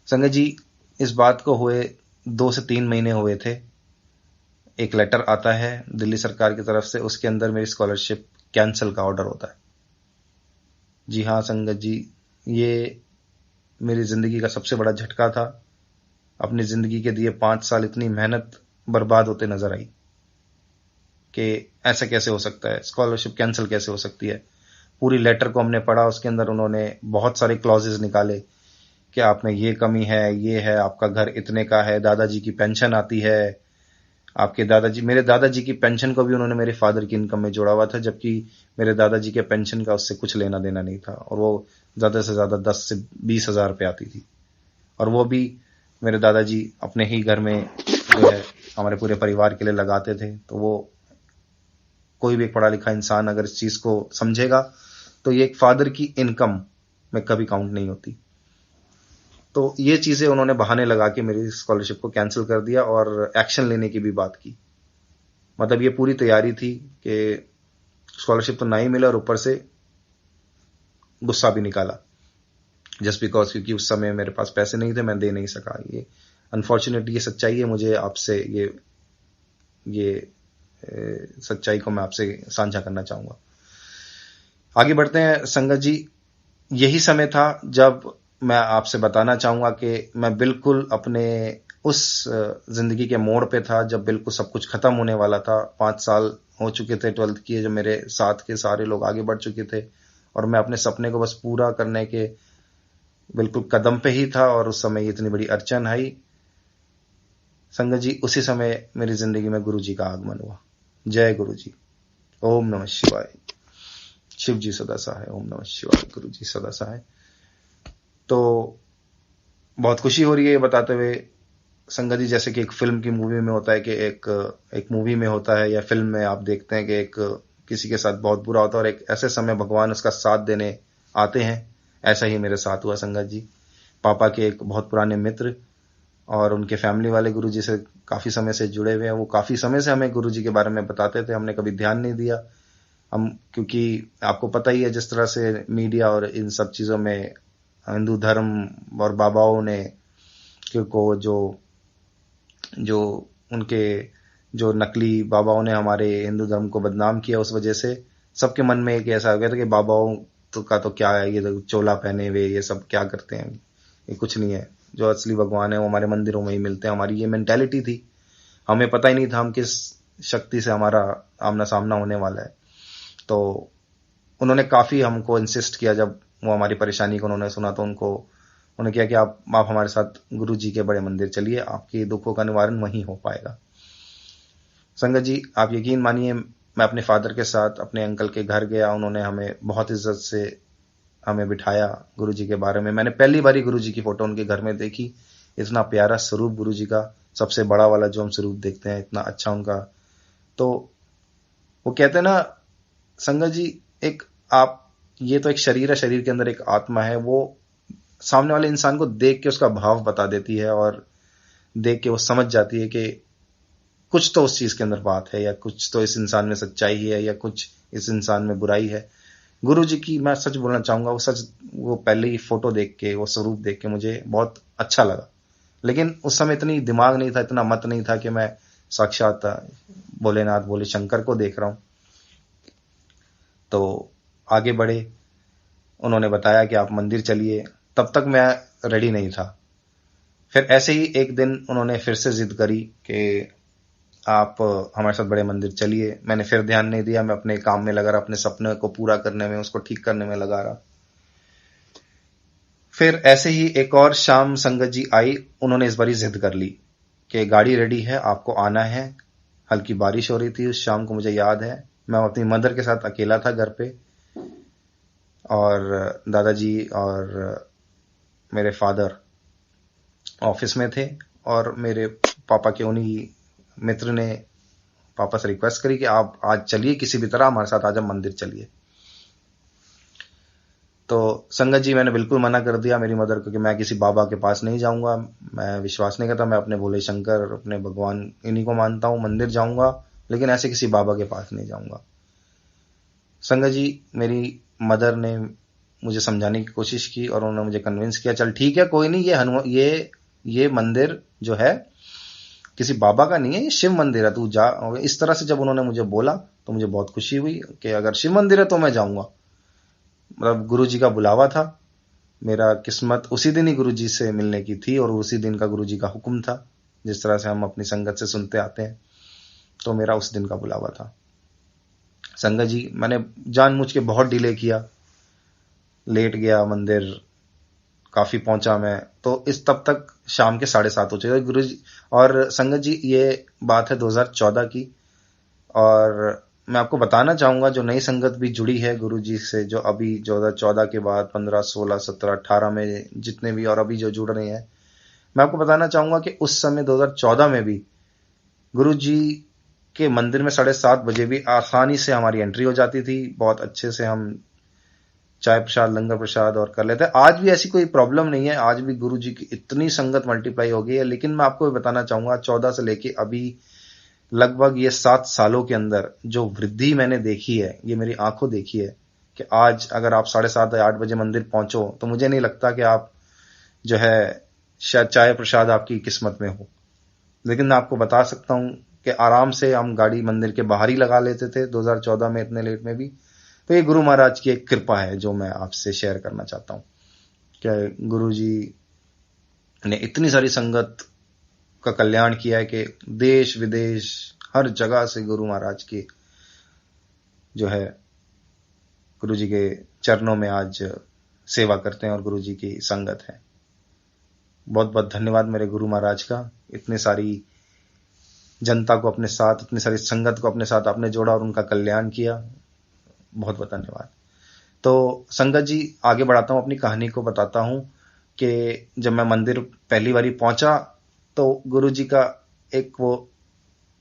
संगत जी, इस बात को हुए 2 से 3 महीने हुए थे, एक लेटर आता है दिल्ली सरकार की तरफ से, उसके अंदर मेरी स्कॉलरशिप कैंसिल का ऑर्डर होता है। जी हाँ संगत जी, ये मेरी जिंदगी का सबसे बड़ा झटका था। अपनी जिंदगी के दिए 5 साल इतनी मेहनत बर्बाद होते नजर आई कि ऐसा कैसे हो सकता है, स्कॉलरशिप कैंसिल कैसे हो सकती है। पूरी लेटर को हमने पढ़ा, उसके अंदर उन्होंने बहुत सारे क्लॉजेज निकाले कि आप में ये कमी है, ये है, आपका घर इतने का है, दादाजी की पेंशन आती है, आपके दादाजी, मेरे दादाजी की पेंशन को भी उन्होंने मेरे फादर की इनकम में जोड़ा हुआ था, जबकि मेरे दादाजी के पेंशन का उससे कुछ लेना देना नहीं था, और वो ज्यादा से ज्यादा 10 से 20 हजार रुपये आती थी, और वो भी मेरे दादाजी अपने ही घर में जो है हमारे पूरे परिवार के लिए लगाते थे। तो वो, कोई भी एक पढ़ा लिखा इंसान अगर इस चीज को समझेगा तो ये एक फादर की इनकम में कभी काउंट नहीं होती। तो ये चीजें उन्होंने बहाने लगा के मेरी स्कॉलरशिप को कैंसिल कर दिया और एक्शन लेने की भी बात की। मतलब ये पूरी तैयारी थी कि स्कॉलरशिप तो ना ही मिला और ऊपर से गुस्सा भी निकाला, जस्ट बिकॉज क्योंकि उस समय मेरे पास पैसे नहीं थे, मैं दे नहीं सका। ये अनफॉर्चुनेटली ये सच्चाई है, मुझे आपसे ये सच्चाई को मैं आपसे साझा करना चाहूंगा। आगे बढ़ते हैं संगत जी। यही समय था जब मैं आपसे बताना चाहूंगा कि मैं बिल्कुल अपने उस जिंदगी के मोड़ पे था जब बिल्कुल सब कुछ खत्म होने वाला था। 5 साल हो चुके थे 12th किए, जो मेरे साथ के सारे लोग आगे बढ़ चुके थे और मैं अपने सपने को बस पूरा करने के बिल्कुल कदम पे ही था, और उस समय इतनी बड़ी अड़चन आई। संगत जी, उसी समय मेरी जिंदगी में गुरु जी का आगमन हुआ। जय गुरु जी। ओम नमः शिवाय। शिव जी सदा सहाय। ओम नमः शिवाय। गुरु जी सदा सहाय। तो बहुत खुशी हो रही है ये बताते हुए संगत जी, जैसे कि एक फिल्म की मूवी में होता है कि एक मूवी में होता है या फिल्म में आप देखते हैं कि एक किसी के साथ बहुत बुरा होता है और एक ऐसे समय भगवान उसका साथ देने आते हैं। ऐसा ही मेरे साथ हुआ संगत जी। पापा के एक बहुत पुराने मित्र और उनके फैमिली वाले गुरुजी से काफी समय से जुड़े हुए हैं। वो काफी समय से हमें गुरुजी के बारे में बताते थे, हमने कभी ध्यान नहीं दिया। हम, क्योंकि आपको पता ही है जिस तरह से मीडिया और इन सब चीजों में हिंदू धर्म और बाबाओं ने को जो उनके जो नकली बाबाओं ने हमारे हिंदू धर्म को बदनाम किया, उस वजह से सबके मन में एक ऐसा हो गया था कि बाबाओं का तो क्या है, ये तो चोला पहने हुए ये सब क्या करते हैं, ये कुछ नहीं है, जो असली भगवान है वो हमारे मंदिरों में ही मिलते हैं। हमारी ये मेंटेलिटी थी, हमें पता ही नहीं था हम किस शक्ति से हमारा आमना सामना होने वाला है। तो उन्होंने काफी हमको इंसिस्ट किया, जब वो हमारी परेशानी को उन्होंने सुना तो उन्होंने किया कि आप हमारे साथ गुरु जी के बड़े मंदिर चलिए, आपके दुखों का निवारण वहीं हो पाएगा। संगत जी, आप यकीन मानिए, मैं अपने फादर के साथ अपने अंकल के घर गया, उन्होंने हमें बहुत इज्जत से हमें बिठाया गुरुजी के बारे में। मैंने पहली बारी गुरुजी की फोटो उनके घर में देखी। इतना प्यारा स्वरूप गुरुजी का, सबसे बड़ा वाला जो हम स्वरूप देखते हैं, इतना अच्छा उनका। तो वो कहते हैं ना संगत जी, एक आप, ये तो एक शरीर है, शरीर के अंदर एक आत्मा है, वो सामने वाले इंसान को देख के उसका भाव बता देती है और देख के वो समझ जाती है कि कुछ तो उस चीज के अंदर बात है, या कुछ तो इस इंसान में सच्चाई है, या कुछ इस इंसान में बुराई है। गुरु जी की मैं सच बोलना चाहूंगा, वो पहले ही फोटो देख के, वो स्वरूप देख के मुझे बहुत अच्छा लगा। लेकिन उस समय इतनी दिमाग नहीं था, इतना मत नहीं था कि मैं साक्षात भोलेनाथ, भोले शंकर को देख रहा हूं। तो आगे बढ़े, उन्होंने बताया कि आप मंदिर चलिए। तब तक मैं रेडी नहीं था। फिर ऐसे ही एक दिन उन्होंने फिर से जिद करी कि आप हमारे साथ बड़े मंदिर चलिए। मैंने फिर ध्यान नहीं दिया, मैं अपने काम में लगा रहा, अपने सपने को पूरा करने में, उसको ठीक करने में लगा रहा। फिर ऐसे ही एक और शाम संगत जी आई, उन्होंने इस बारी जिद कर ली कि गाड़ी रेडी है, आपको आना है। हल्की बारिश हो रही थी उस शाम को, मुझे याद है। मैं अपनी मदर के साथ अकेला था घर पे, और दादाजी और मेरे फादर ऑफिस में थे, और मेरे पापा के उन्हीं मित्र ने पापा से रिक्वेस्ट करी कि आप आज चलिए, किसी भी तरह हमारे साथ आज हम मंदिर चलिए। तो संगत जी, मैंने बिल्कुल मना कर दिया मेरी मदर को कि मैं किसी बाबा के पास नहीं जाऊंगा, मैं विश्वास नहीं करता, मैं अपने भोले शंकर, अपने भगवान, इन्हीं को मानता हूं, मंदिर जाऊंगा लेकिन ऐसे किसी बाबा के पास नहीं जाऊंगा। संगत जी, मेरी मदर ने मुझे समझाने की कोशिश की और उन्होंने मुझे कन्विंस किया, चल ठीक है, कोई नहीं, ये मंदिर जो है किसी बाबा का नहीं है, ये शिव मंदिर है, तू जा। इस तरह से जब उन्होंने मुझे बोला तो मुझे बहुत खुशी हुई कि अगर शिव मंदिर है तो मैं जाऊंगा। मतलब गुरु जी का बुलावा था, मेरा किस्मत उसी दिन ही गुरु जी से मिलने की थी, और उसी दिन का गुरु जी का हुक्म था, जिस तरह से हम अपनी संगत से सुनते आते हैं। तो मेरा उस दिन का बुलावा था। संगत जी, मैंने जानबूझ के बहुत डिले किया, लेट गया मंदिर, काफी पहुंचा मैं तो इस तब तक शाम के 7:30 हो चुके गुरु जी। और संगत जी, ये बात है 2014 की, और मैं आपको बताना चाहूंगा, जो नई संगत भी जुड़ी है गुरु जी से, जो अभी 2014 के बाद 15, 16, 17, 18 में जितने भी, और अभी जो जुड़ रहे हैं, मैं आपको बताना चाहूंगा कि उस समय 2014 में भी गुरु जी के मंदिर में 7:30 बजे भी आसानी से हमारी एंट्री हो जाती थी। बहुत अच्छे से हम चाय प्रसाद, लंगर प्रसाद और कर लेते हैं। आज भी ऐसी कोई प्रॉब्लम नहीं है, आज भी गुरु जी की इतनी संगत मल्टीप्लाई हो गई है। लेकिन मैं आपको बताना चाहूंगा, 14 से लेके अभी लगभग ये 7 सालों के अंदर जो वृद्धि मैंने देखी है, ये मेरी आंखों देखी है, कि आज अगर आप 7:30 या 8 बजे मंदिर पहुंचो तो मुझे नहीं लगता कि आप जो है शायद चाय प्रसाद आपकी किस्मत में हो। लेकिन मैं आपको बता सकता हूं कि आराम से हम गाड़ी मंदिर के बाहर ही लगा लेते थे 2014 में, इतने लेट में भी। तो ये गुरु महाराज की एक कृपा है जो मैं आपसे शेयर करना चाहता हूं, कि गुरु जी ने इतनी सारी संगत का कल्याण किया है कि देश विदेश हर जगह से गुरु महाराज की जो है, गुरु जी के चरणों में आज सेवा करते हैं और गुरु जी की संगत है। बहुत बहुत धन्यवाद मेरे गुरु महाराज का, इतनी सारी जनता को अपने साथ, इतनी सारी संगत को अपने साथ आपने जोड़ा और उनका कल्याण किया। बहुत बहुत धन्यवाद। तो संगत जी, आगे बढ़ाता हूं, अपनी कहानी को बताता हूं कि जब मैं मंदिर पहली बारी पहुंचा तो गुरु जी का एक वो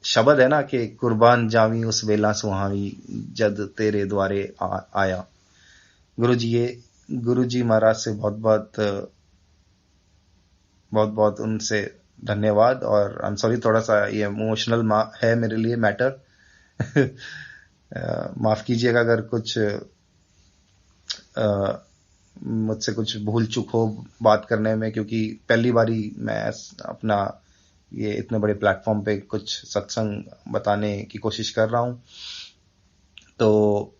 शब्द है ना कि कुर्बान जावी उस वेला सुहावी जद तेरे द्वारे आया। गुरु जी, ये गुरु जी महाराज से बहुत बहुत उनसे धन्यवाद। और आई एम सॉरी, थोड़ा सा ये इमोशनल है मेरे लिए मैटर। माफ कीजिएगा अगर कुछ मुझसे कुछ भूल चूक हो बात करने में, क्योंकि पहली बारी मैं अपना ये इतने बड़े प्लेटफॉर्म पे कुछ सत्संग बताने की कोशिश कर रहा हूं। तो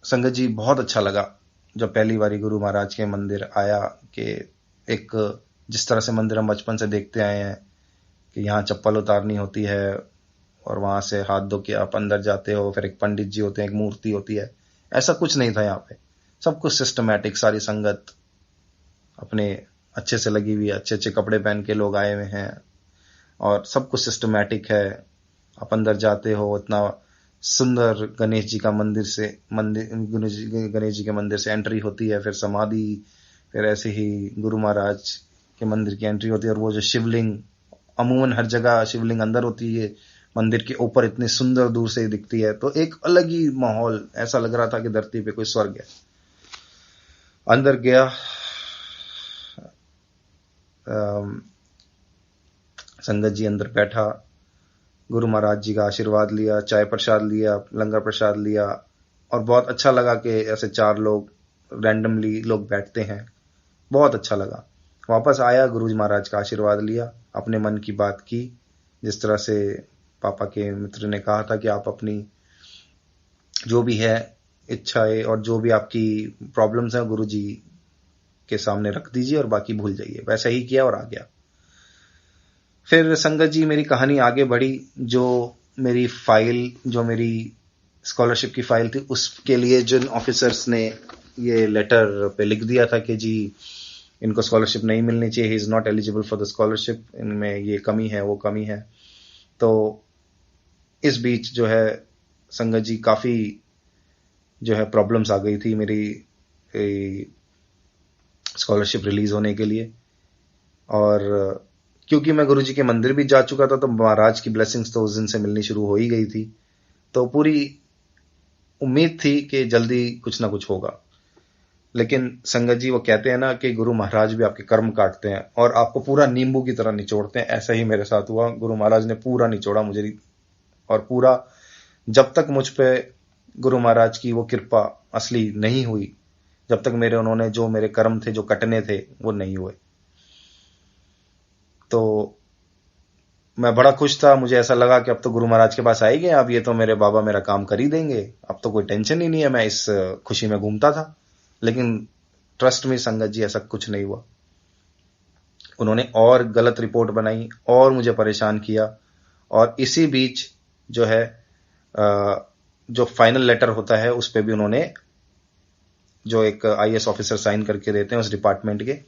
संगत जी, बहुत अच्छा लगा जब पहली बारी गुरु महाराज के मंदिर आया, कि एक जिस तरह से मंदिर हम बचपन से देखते आए हैं कि यहाँ चप्पल उतारनी होती है और वहां से हाथ धो के आप अंदर जाते हो, फिर एक पंडित जी होते हैं, एक मूर्ति होती है, ऐसा कुछ नहीं था यहाँ पे। सब कुछ सिस्टमैटिक, सारी संगत अपने अच्छे से लगी हुई है, अच्छे अच्छे कपड़े पहन के लोग आए हुए हैं, और सब कुछ सिस्टमैटिक है। आप अंदर जाते हो, इतना सुंदर गणेश जी का गणेश जी के मंदिर से एंट्री होती है, फिर समाधि, फिर ऐसे ही गुरु महाराज के मंदिर की एंट्री होती है, और वो जो शिवलिंग, अमूमन हर जगह शिवलिंग अंदर होती है, मंदिर के ऊपर इतनी सुंदर दूर से दिखती है, तो एक अलग ही माहौल, ऐसा लग रहा था कि धरती पे कोई स्वर्ग है। अंदर गया, संगत जी अंदर बैठा, गुरु महाराज जी का आशीर्वाद लिया, चाय प्रसाद लिया, लंगर प्रसाद लिया, और बहुत अच्छा लगा कि ऐसे 4 लोग रैंडमली लोग बैठते हैं, बहुत अच्छा लगा। वापस आया, गुरु जी महाराज का आशीर्वाद लिया, अपने मन की बात की, जिस तरह से पापा के मित्र ने कहा था कि आप अपनी जो भी है इच्छाएं और जो भी आपकी प्रॉब्लम्स हैं गुरु जी के सामने रख दीजिए और बाकी भूल जाइए। वैसा ही किया और आ गया। फिर संगत जी मेरी कहानी आगे बढ़ी। जो मेरी स्कॉलरशिप की फाइल थी, उसके लिए जिन ऑफिसर्स ने ये लेटर पे लिख दिया था कि जी इनको स्कॉलरशिप नहीं मिलनी चाहिए, he is not eligible for the scholarship, इनमें ये कमी है, वो कमी है। तो इस बीच जो है संगत जी काफी जो है प्रॉब्लम्स आ गई थी मेरी स्कॉलरशिप रिलीज होने के लिए। और क्योंकि मैं गुरुजी के मंदिर भी जा चुका था, तो महाराज की ब्लेसिंग्स तो उस दिन से मिलनी शुरू हो ही गई थी, तो पूरी उम्मीद थी कि जल्दी कुछ ना कुछ होगा। लेकिन संगत जी वो कहते हैं ना कि गुरु महाराज भी आपके कर्म काटते हैं और आपको पूरा नींबू की तरह निचोड़ते हैं। ऐसा ही मेरे साथ हुआ, गुरु महाराज ने पूरा निचोड़ा मुझे, और पूरा जब तक मुझ पे गुरु महाराज की वो कृपा असली नहीं हुई, जब तक उन्होंने जो मेरे कर्म थे जो कटने थे वो नहीं हुए। तो मैं बड़ा खुश था, मुझे ऐसा लगा कि अब तो गुरु महाराज के पास आएंगे, अब ये तो मेरे बाबा मेरा काम कर ही देंगे, अब तो कोई टेंशन ही नहीं है, मैं इस खुशी में घूमता था। लेकिन ट्रस्ट में संगत जी ऐसा कुछ नहीं हुआ। उन्होंने और गलत रिपोर्ट बनाई और मुझे परेशान किया। और इसी बीच जो है जो फाइनल लेटर होता है उस पर भी उन्होंने, जो एक आईएएस ऑफिसर साइन करके देते हैं उस डिपार्टमेंट के,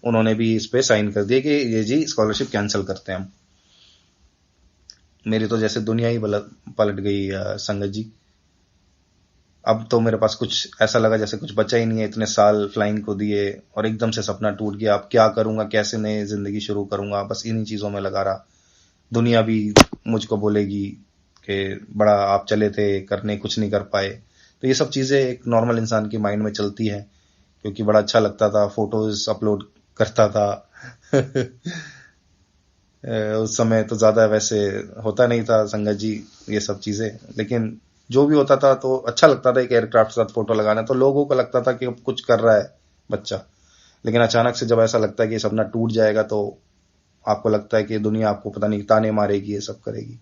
उन्होंने भी इस पे साइन कर दिया कि ये जी स्कॉलरशिप कैंसिल करते हैं हम। मेरी तो जैसे दुनिया ही पलट गई संगत जी। अब तो मेरे पास कुछ ऐसा लगा जैसे कुछ बचा ही नहीं है, इतने साल फ्लाइंग को दिए और एकदम से सपना टूट गया। अब क्या करूंगा, कैसे नई जिंदगी शुरू करूंगा, बस इन्हीं चीजों में लगा रहा। दुनिया भी मुझको बोलेगी कि बड़ा आप चले थे करने, कुछ नहीं कर पाए। तो ये सब चीजें एक नॉर्मल इंसान के माइंड में चलती है, क्योंकि बड़ा अच्छा लगता था, फोटोज अपलोड करता था उस समय तो ज्यादा वैसे होता नहीं था संगत जी ये सब चीजें, लेकिन जो भी होता था तो अच्छा लगता था एक एयरक्राफ्ट के साथ फोटो लगाना। तो लोगों को लगता था कि अब कुछ कर रहा है बच्चा, लेकिन अचानक से जब ऐसा लगता है कि सपना टूट जाएगा तो आपको लगता है कि दुनिया आपको पता नहीं ताने मारेगी, ये सब करेगी।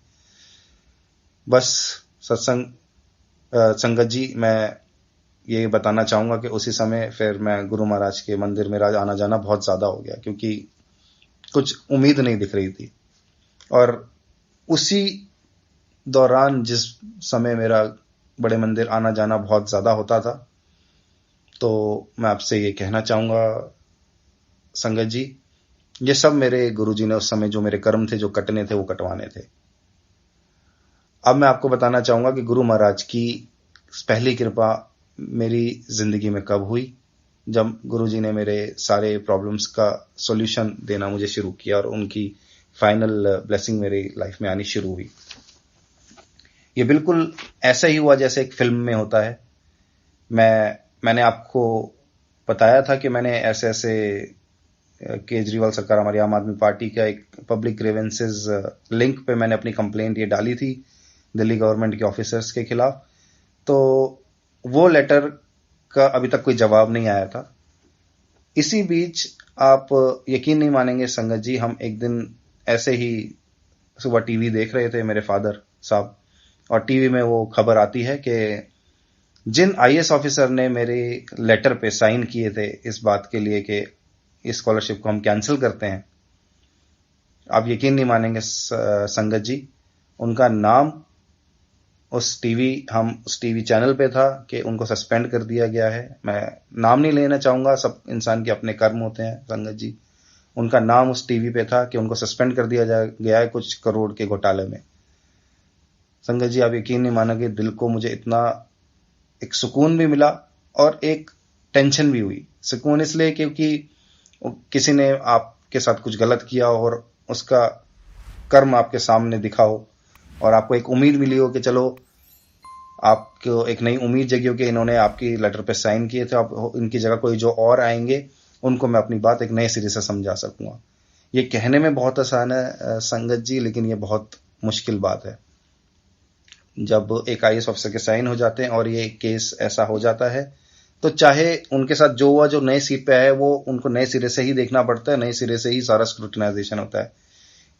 बस संगत जी मैं ये बताना चाहूंगा कि उसी समय फिर मैं गुरु महाराज के मंदिर में आना जाना बहुत ज्यादा हो गया, क्योंकि कुछ उम्मीद नहीं दिख रही थी। और उसी दौरान जिस समय मेरा बड़े मंदिर आना जाना बहुत ज्यादा होता था, तो मैं आपसे ये कहना चाहूंगा संगत जी, ये सब मेरे गुरुजी ने उस समय जो मेरे कर्म थे जो कटने थे वो कटवाने थे। अब मैं आपको बताना चाहूंगा कि गुरु महाराज की पहली कृपा मेरी जिंदगी में कब हुई, जब गुरुजी ने मेरे सारे प्रॉब्लम्स का सॉल्यूशन देना मुझे शुरू किया और उनकी फाइनल ब्लेसिंग मेरी लाइफ में आनी शुरू हुई। ये बिल्कुल ऐसा ही हुआ जैसे एक फिल्म में होता है। मैंने आपको बताया था कि मैंने ऐसे केजरीवाल सरकार, हमारी आम आदमी पार्टी का एक पब्लिक ग्रीवेंसेस लिंक पे मैंने अपनी कंप्लेंट ये डाली थी दिल्ली गवर्नमेंट के ऑफिसर्स के खिलाफ। तो वो लेटर का अभी तक कोई जवाब नहीं आया था। इसी बीच आप यकीन नहीं मानेंगे संगत जी, हम एक दिन ऐसे ही सुबह टीवी देख रहे थे मेरे फादर साहब, और टीवी में वो खबर आती है कि जिन आईएएस ऑफिसर ने मेरे लेटर पे साइन किए थे इस बात के लिए कि इस स्कॉलरशिप को हम कैंसिल करते हैं, आप यकीन नहीं मानेंगे संगत जी, उनका नाम उस टीवी चैनल पे था कि उनको सस्पेंड कर दिया गया है। मैं नाम नहीं लेना चाहूंगा, सब इंसान के अपने कर्म होते हैं संगत जी। उनका नाम उस टीवी पे था कि उनको सस्पेंड कर दिया गया है कुछ करोड़ के घोटाले में। संगत जी आप यकीन नहीं मानोगे, दिल को मुझे इतना एक सुकून भी मिला और एक टेंशन भी हुई। सुकून इसलिए क्योंकि किसी ने आपके साथ कुछ गलत किया और उसका कर्म आपके सामने दिखा हो और आपको एक उम्मीद मिली हो कि चलो आपको एक नई उम्मीद जगी हो कि इन्होंने आपकी लेटर पे साइन किए थे, आप इनकी जगह कोई जो और आएंगे उनको मैं अपनी बात एक नए सिरे से समझा सकूंगा। ये कहने में बहुत आसान है संगत जी, लेकिन ये बहुत मुश्किल बात है। जब एक आईएएस ऑफिसर के साइन हो जाते हैं और ये केस ऐसा हो जाता है, तो चाहे उनके साथ जो हुआ, जो नए सीट पे आए, वो उनको नए सिरे से ही देखना पड़ता है, नए सिरे से ही सारा स्क्रूटिनाइजेशन होता है।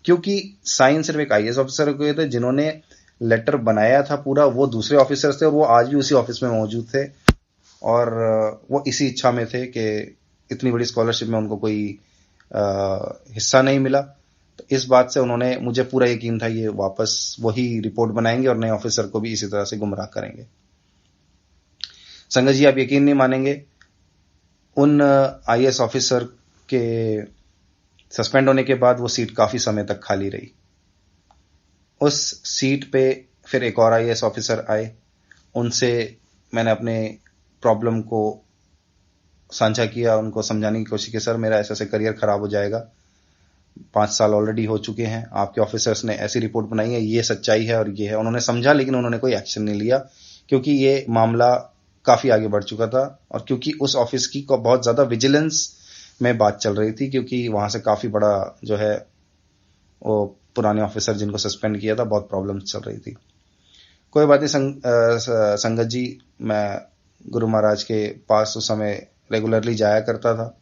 क्योंकि साइन सिर्फ एक आईएएस ऑफिसर को थे, जिन्होंने लेटर बनाया था पूरा वो दूसरे ऑफिसर्स थे और वो आज भी उसी ऑफिस में मौजूद थे और वो इसी इच्छा में थे कि इतनी बड़ी स्कॉलरशिप में उनको कोई हिस्सा नहीं मिला। तो इस बात से उन्होंने, मुझे पूरा यकीन था ये वापस वही रिपोर्ट बनाएंगे और नए ऑफिसर को भी इसी तरह से गुमराह करेंगे। संगत जी आप यकीन नहीं मानेंगे, उन आईएएस ऑफिसर के सस्पेंड होने के बाद वो सीट काफी समय तक खाली रही। उस सीट पे फिर एक और आईएएस ऑफिसर आए, उनसे मैंने अपने प्रॉब्लम को साझा किया, उनको समझाने की कोशिश की, सर मेरा ऐसे ऐसे करियर खराब हो जाएगा, 5 साल ऑलरेडी हो चुके हैं, आपके ऑफिसर्स ने ऐसी रिपोर्ट बनाई है, ये सच्चाई है और ये है। उन्होंने समझा लेकिन उन्होंने कोई एक्शन नहीं लिया क्योंकि ये मामला काफी आगे बढ़ चुका था और क्योंकि उस ऑफिस की बहुत ज्यादा विजिलेंस में बात चल रही थी, क्योंकि वहां से काफी बड़ा जो है वो पुराने ऑफिसर जिनको सस्पेंड किया था, बहुत प्रॉब्लम्स चल रही थी। कोई बात नहीं संगत जी, मैं गुरु महाराज के पास उस समय रेगुलरली जाया करता था,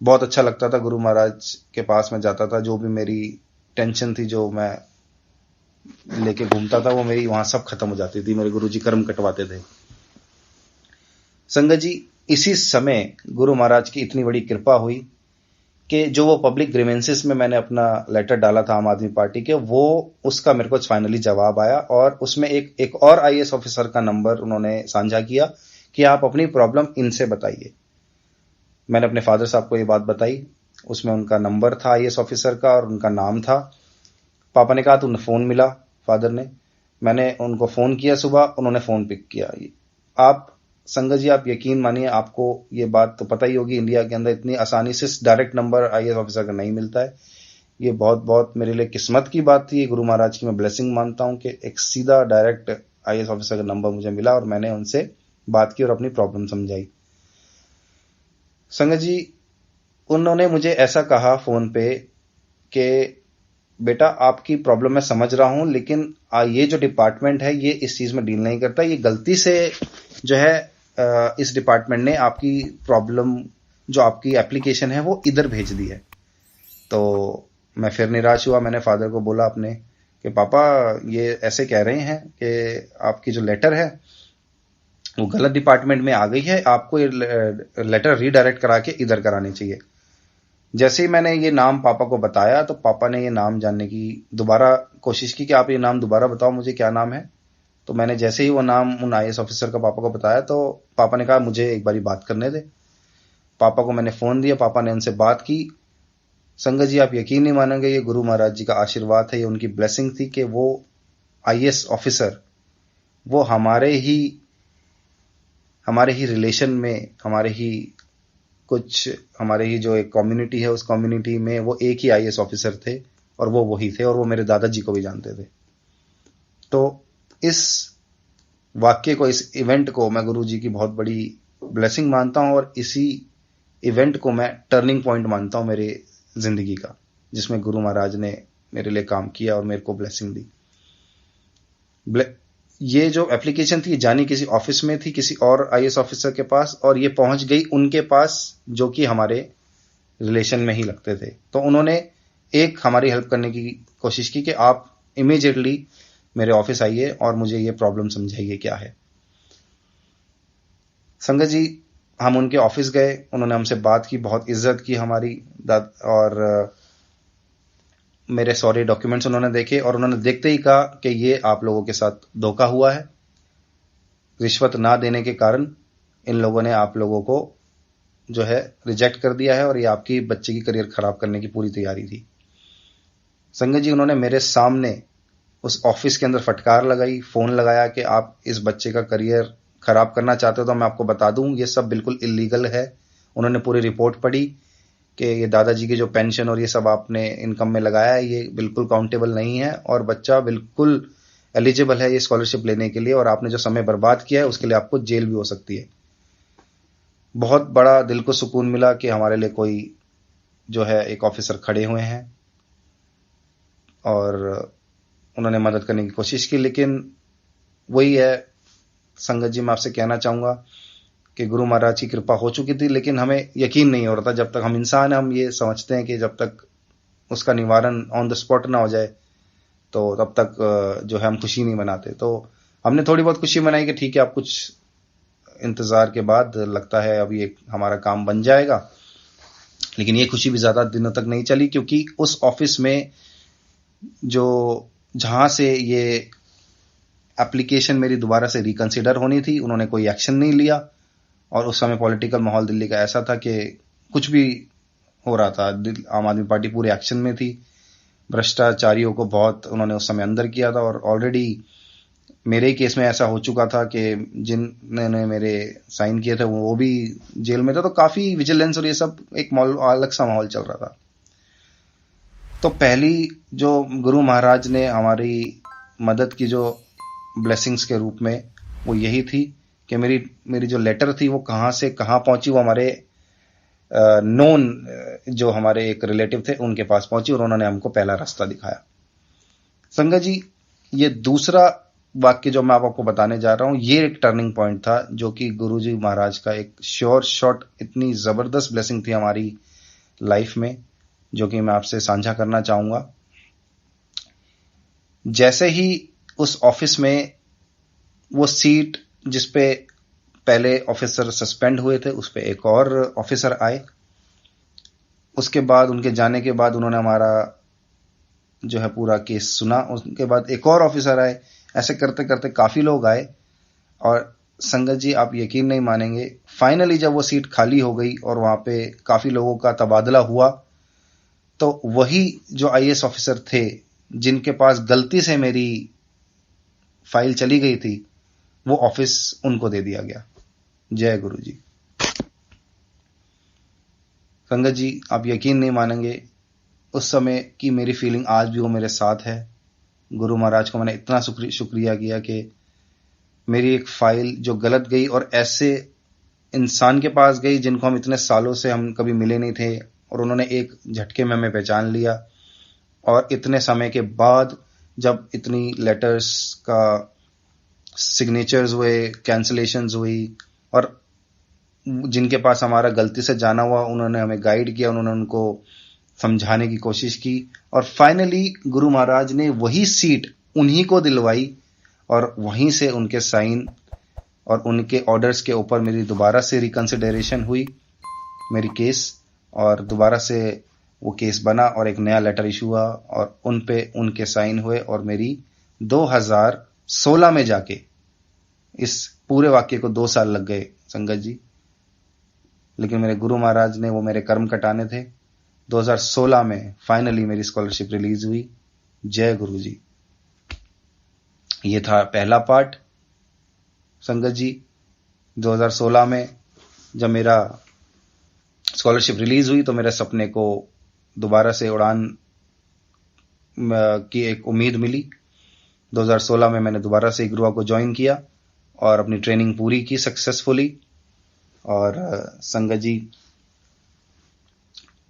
बहुत अच्छा लगता था। गुरु महाराज के पास मैं जाता था, जो भी मेरी टेंशन थी, जो मैं लेके घूमता था, वो मेरी वहां सब खत्म हो जाती थी। मेरे गुरु जी कर्म कटवाते थे। संगत जी इसी समय गुरु महाराज की इतनी बड़ी कृपा हुई कि जो वो पब्लिक ग्रीवेंसेस में मैंने अपना लेटर डाला था आम आदमी पार्टी के, वो उसका मेरे को फाइनली जवाब आया और उसमें एक और आईएएस ऑफिसर का नंबर उन्होंने साझा किया कि आप अपनी प्रॉब्लम इनसे बताइए। मैंने अपने फादर साहब को ये बात बताई, उसमें उनका नंबर था आईएएस ऑफिसर का और उनका नाम था। पापा ने कहा तुमने फोन मिला, फादर ने, मैंने उनको फोन किया सुबह, उन्होंने फोन पिक किया। आप संगत जी आप यकीन मानिए, आपको ये बात तो पता ही होगी, इंडिया के अंदर इतनी आसानी से डायरेक्ट नंबर आईएएस ऑफिसर का नहीं मिलता है। ये बहुत बहुत मेरे लिए किस्मत की बात थी, गुरु महाराज की मैं ब्लेसिंग मानता हूं कि एक सीधा डायरेक्ट आईएएस ऑफिसर का नंबर मुझे मिला और मैंने उनसे बात की और अपनी प्रॉब्लम समझाई। संगत जी उन्होंने मुझे ऐसा कहा फोन पे कि बेटा आपकी प्रॉब्लम मैं समझ रहा हूं, लेकिन ये जो डिपार्टमेंट है ये इस चीज में डील नहीं करता, ये गलती से जो है इस डिपार्टमेंट ने आपकी प्रॉब्लम, जो आपकी एप्लीकेशन है, वो इधर भेज दी है। तो मैं फिर निराश हुआ, मैंने फादर को बोला अपने कि पापा ये ऐसे कह रहे हैं कि आपकी जो लेटर है वो गलत डिपार्टमेंट में आ गई है, आपको ये लेटर रीडायरेक्ट करा के इधर करानी चाहिए। जैसे ही मैंने ये नाम पापा को बताया तो पापा ने ये नाम जानने की दोबारा कोशिश की कि आप ये नाम दोबारा बताओ मुझे, क्या नाम है। तो मैंने जैसे ही वो नाम उन आईएएस ऑफिसर का पापा को बताया तो पापा ने कहा मुझे एक बारी बात करने दे। पापा को मैंने फोन दिया, पापा ने उनसे बात की। संगत जी आप यकीन नहीं मानेंगे, ये गुरु महाराज जी का आशीर्वाद है, ये उनकी ब्लेसिंग थी कि वो आईएएस ऑफिसर वो हमारे ही रिलेशन में, हमारे ही जो एक कम्युनिटी है उस कम्युनिटी में वो एक ही आईएएस ऑफिसर थे और वो वही थे और वो मेरे दादाजी को भी जानते थे। तो इस वाक्य को, इस इवेंट को मैं गुरु जी की बहुत बड़ी ब्लेसिंग मानता हूं और इसी इवेंट को मैं टर्निंग पॉइंट मानता हूं मेरे जिंदगी का, जिसमें गुरु महाराज ने मेरे लिए काम किया और मेरे को ब्लेसिंग दी। ये जो एप्लीकेशन थी जानी किसी ऑफिस में थी, किसी और आईएएस ऑफिसर के पास, और ये पहुंच गई उनके पास जो कि हमारे रिलेशन में ही लगते थे। तो उन्होंने एक हमारी हेल्प करने की कोशिश की कि आप इमीडिएटली मेरे ऑफिस आइए और मुझे ये प्रॉब्लम समझाइए क्या है। संगत जी हम उनके ऑफिस गए, उन्होंने हमसे बात की, बहुत इज्जत की हमारी, और मेरे सारे डॉक्यूमेंट्स उन्होंने देखे और उन्होंने देखते ही कहा कि ये आप लोगों के साथ धोखा हुआ है, रिश्वत ना देने के कारण इन लोगों ने आप लोगों को जो है रिजेक्ट कर दिया है और ये आपकी बच्चे की करियर खराब करने की पूरी तैयारी थी। संगत जी उन्होंने मेरे सामने उस ऑफिस के अंदर फटकार लगाई, फोन लगाया कि आप इस बच्चे का करियर खराब करना चाहते हो तो मैं आपको बता दूं ये सब बिल्कुल इलीगल है। उन्होंने पूरी रिपोर्ट पढ़ी कि ये दादाजी की जो पेंशन और ये सब आपने इनकम में लगाया है ये बिल्कुल काउंटेबल नहीं है और बच्चा बिल्कुल एलिजिबल है ये स्कॉलरशिप लेने के लिए, और आपने जो समय बर्बाद किया है उसके लिए आपको जेल भी हो सकती है। बहुत बड़ा दिल को सुकून मिला कि हमारे लिए कोई जो है एक ऑफिसर खड़े हुए हैं और उन्होंने मदद करने की कोशिश की। लेकिन वही है संगत जी, मैं आपसे कहना चाहूंगा कि गुरु महाराज की कृपा हो चुकी थी, लेकिन हमें यकीन नहीं हो रहा था। जब तक हम इंसान हैं हम ये समझते हैं कि जब तक उसका निवारण ऑन द स्पॉट ना हो जाए तो तब तक जो है हम खुशी नहीं मनाते। तो हमने थोड़ी बहुत खुशी मनाई कि ठीक है अब कुछ इंतजार के बाद लगता है अभी एक हमारा काम बन जाएगा। लेकिन ये खुशी भी ज्यादा दिनों तक नहीं चली, क्योंकि उस ऑफिस में जो जहां से ये एप्लीकेशन मेरी दोबारा से रिकंसिडर होनी थी उन्होंने कोई एक्शन नहीं लिया। और उस समय पॉलिटिकल माहौल दिल्ली का ऐसा था कि कुछ भी हो रहा था, आम आदमी पार्टी पूरे एक्शन में थी। भ्रष्टाचारियों को बहुत उन्होंने उस समय अंदर किया था, और ऑलरेडी मेरे ही केस में ऐसा हो चुका था कि जिन्होंने मेरे साइन किए थे वो भी जेल में थे। तो काफी विजिलेंस और ये सब एक अलग सा माहौल चल रहा था। तो पहली जो गुरु महाराज ने हमारी मदद की जो ब्लेसिंग्स के रूप में वो यही थी कि मेरी जो लेटर थी वो कहां से कहां पहुंची, वो हमारे नोन जो हमारे एक रिलेटिव थे उनके पास पहुंची और उन्होंने हमको पहला रास्ता दिखाया। संगत जी, ये दूसरा वाक्य जो मैं आपको बताने जा रहा हूं ये एक टर्निंग पॉइंट था, जो कि गुरुजी महाराज का एक श्योर शॉट इतनी जबरदस्त ब्लेसिंग थी हमारी लाइफ में, जो कि मैं आपसे साझा करना चाहूंगा। जैसे ही उस ऑफिस में वो सीट जिसपे पहले ऑफिसर सस्पेंड हुए थे उस पे एक और ऑफिसर आए, उसके बाद उनके जाने के बाद उन्होंने हमारा जो है पूरा केस सुना। उसके बाद एक और ऑफिसर आए, ऐसे करते करते काफी लोग आए। और संगत जी आप यकीन नहीं मानेंगे, फाइनली जब वो सीट खाली हो गई और वहां पे काफी लोगों का तबादला हुआ तो वही जो आईएएस ऑफिसर थे जिनके पास गलती से मेरी फाइल चली गई थी वो ऑफिस उनको दे दिया गया। जय गुरु जी। संगत जी आप यकीन नहीं मानेंगे उस समय की मेरी फीलिंग आज भी वो मेरे साथ है। गुरु महाराज को मैंने इतना शुक्रिया किया कि मेरी एक फाइल जो गलत गई और ऐसे इंसान के पास गई जिनको हम इतने सालों से हम कभी मिले नहीं थे, और उन्होंने एक झटके में हमें पहचान लिया। और इतने समय के बाद जब इतनी लेटर्स का सिग्नेचर्स हुए, कैंसलेशंस हुई, और जिनके पास हमारा गलती से जाना हुआ उन्होंने हमें गाइड किया, उन्होंने उनको समझाने की कोशिश की, और फाइनली गुरु महाराज ने वही सीट उन्हीं को दिलवाई। और वहीं से उनके साइन और उनके ऑर्डर्स के ऊपर मेरी दोबारा से रिकंसिडरेशन हुई मेरी केस, और दोबारा से वो केस बना और एक नया लेटर इशू हुआ और उन पे उनके साइन हुए। और मेरी 2016 में जाके, इस पूरे वाक्य को 2 साल लग गए संगत जी, लेकिन मेरे गुरु महाराज ने वो मेरे कर्म कटाने थे। 2016 में फाइनली मेरी स्कॉलरशिप रिलीज हुई। जय गुरु जी। ये था पहला पार्ट संगत जी। 2016 में जब मेरा स्कॉलरशिप रिलीज हुई तो मेरे सपने को दोबारा से उड़ान की एक उम्मीद मिली। 2016 में मैंने दोबारा से गुरुआ को ज्वाइन किया और अपनी ट्रेनिंग पूरी की सक्सेसफुली। और संगत जी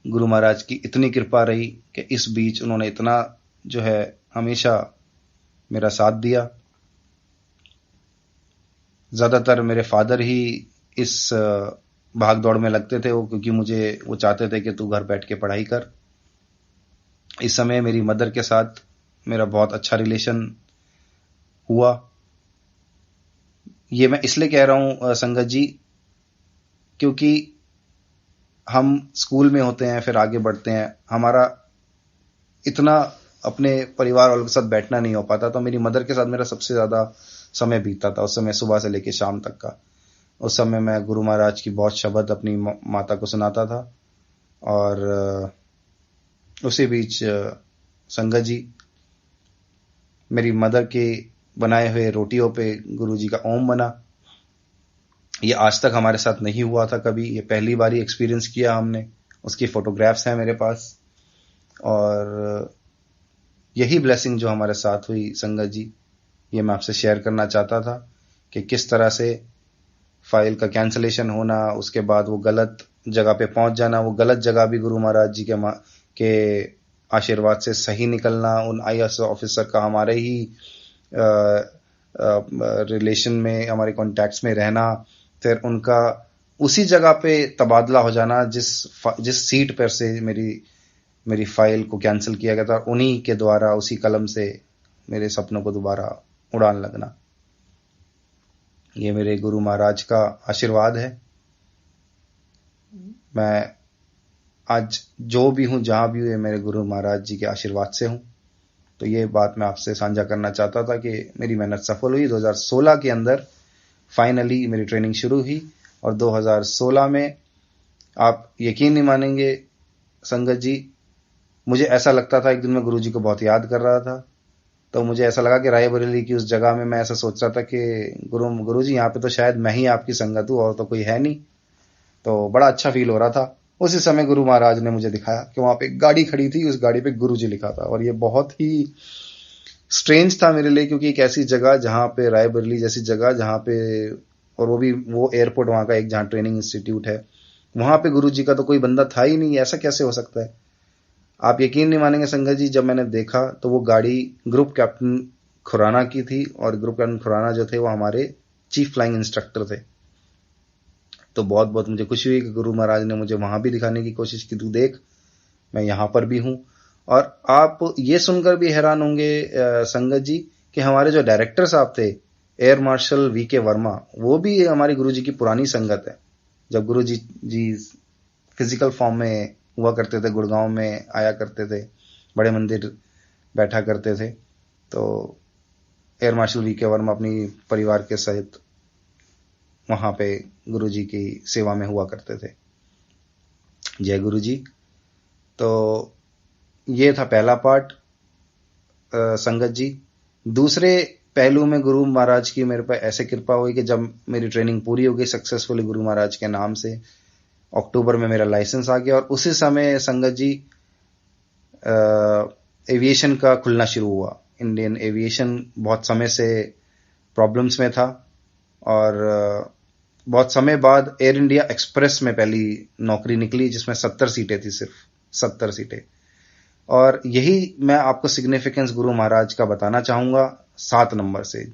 गुरु महाराज की इतनी कृपा रही कि इस बीच उन्होंने इतना जो है हमेशा मेरा साथ दिया। ज्यादातर मेरे फादर ही इस भाग दौड़ में लगते थे, वो क्योंकि मुझे वो चाहते थे कि तू घर बैठ के पढ़ाई कर। इस समय मेरी मदर के साथ मेरा बहुत अच्छा रिलेशन हुआ। ये मैं इसलिए कह रहा हूं संगत जी क्योंकि हम स्कूल में होते हैं फिर आगे बढ़ते हैं, हमारा इतना अपने परिवार वालों के साथ बैठना नहीं हो पाता। तो मेरी मदर के साथ मेरा सबसे ज्यादा समय बीतता था उस समय, सुबह से लेकर शाम तक का। उस समय मैं गुरु महाराज की बहुत शब्द अपनी माता को सुनाता था। और उसी बीच संगत जी मेरी मदर के बनाए हुए रोटियों पे गुरुजी का ओम बना। ये आज तक हमारे साथ नहीं हुआ था कभी, ये पहली बार ही एक्सपीरियंस किया हमने। उसकी फोटोग्राफ्स हैं मेरे पास। और यही ब्लेसिंग जो हमारे साथ हुई संगत जी, ये मैं आपसे शेयर करना चाहता था कि किस तरह से फाइल का कैंसलेशन होना, उसके बाद वो गलत जगह पे पहुंच जाना, वो गलत जगह भी गुरु महाराज जी के आशीर्वाद से सही निकलना, उन आईएएस ऑफिसर का हमारे ही रिलेशन में, हमारे कॉन्टैक्ट्स में रहना, फिर उनका उसी जगह पे तबादला हो जाना जिस सीट पर से मेरी फाइल को कैंसिल किया गया था, उन्हीं के द्वारा, उसी कलम से मेरे सपनों को दोबारा उड़ान लगना। ये मेरे गुरु महाराज का आशीर्वाद है। मैं आज जो भी हूं, जहां भी हूं, ये मेरे गुरु महाराज जी के आशीर्वाद से हूं। तो ये बात मैं आपसे साझा करना चाहता था कि मेरी मेहनत सफल हुई। 2016 के अंदर फाइनली मेरी ट्रेनिंग शुरू हुई, और 2016 में आप यकीन नहीं मानेंगे संगत जी, मुझे ऐसा लगता था, एक दिन मैं गुरुजी को बहुत याद कर रहा था, तो मुझे ऐसा लगा कि रायबरेली की उस जगह में मैं ऐसा सोच रहा था कि गुरुजी यहाँ पे तो शायद मैं ही आपकी संगत हूँ और तो कोई है नहीं। तो बड़ा अच्छा फील हो रहा था। उसी समय गुरु महाराज ने मुझे दिखाया कि वहां पे एक गाड़ी खड़ी थी, उस गाड़ी पे गुरुजी लिखा था। और ये बहुत ही स्ट्रेंज था मेरे लिए, क्योंकि एक ऐसी जगह जहां पे, रायबरेली जैसी जगह जहां पे, और वो एयरपोर्ट वहां का एक, जहां ट्रेनिंग इंस्टीट्यूट है, वहां पे गुरुजी का तो कोई बंदा था ही नहीं। ऐसा कैसे हो सकता है? आप यकीन नहीं मानेंगे संगत जी, जब मैंने देखा तो वो गाड़ी ग्रुप कैप्टन खुराना की थी, और ग्रुप कैप्टन खुराना जो थे वो हमारे चीफ फ्लाइंग इंस्ट्रक्टर थे। तो बहुत बहुत मुझे खुशी हुई कि गुरु महाराज ने मुझे वहां भी दिखाने की कोशिश की, तू देख मैं यहां पर भी हूं। और आप ये सुनकर भी हैरान होंगे संगत जी, कि हमारे जो डायरेक्टर साहब थे, एयर मार्शल वीके वर्मा, वो भी हमारे गुरुजी की पुरानी संगत है। जब गुरुजी फिजिकल फॉर्म में हुआ करते थे, गुड़गांव में आया करते थे, बड़े मंदिर बैठा करते थे, तो एयर मार्शल वीके वर्मा अपनी परिवार के सहित वहां पे गुरुजी की सेवा में हुआ करते थे। जय गुरु जी। तो ये था पहला पार्ट संगत जी। दूसरे पहलू में गुरु महाराज की मेरे पर ऐसे कृपा हुई कि जब मेरी ट्रेनिंग पूरी हो गई सक्सेसफुली गुरु महाराज के नाम से, अक्टूबर में मेरा लाइसेंस आ गया, और उसी समय संगत जी एविएशन का खुलना शुरू हुआ। इंडियन एविएशन बहुत समय से प्रॉब्लम्स में था, और बहुत समय बाद एयर इंडिया एक्सप्रेस में पहली नौकरी निकली, जिसमें 70 सीटें थी, सिर्फ 70 सीटें। और यही मैं आपको सिग्निफिकेंस गुरु महाराज का बताना चाहूंगा 7 नंबर से।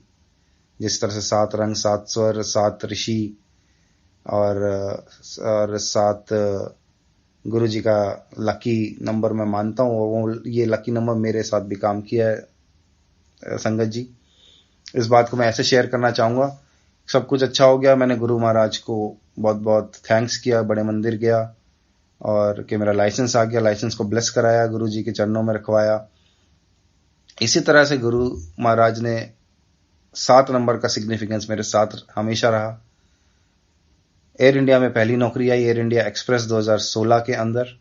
जिस तरह से 7 रंग, 7 स्वर, 7 ऋषि, और 7 गुरु जी का लकी नंबर मैं मानता हूं, और वो ये लकी नंबर मेरे साथ भी काम किया है संगत जी। इस बात को मैं ऐसे शेयर करना चाहूंगा, सब कुछ अच्छा हो गया। मैंने गुरु महाराज को बहुत बहुत थैंक्स किया, बड़े मंदिर गया, और कि मेरा लाइसेंस आ गया, लाइसेंस को ब्लेस कराया, गुरु जी के चरणों में रखवाया। इसी तरह से गुरु महाराज ने 7 नंबर का सिग्निफिकेंस मेरे साथ हमेशा रहा। एयर इंडिया में पहली नौकरी आई, एयर इंडिया एक्सप्रेस 2016 के अंदर,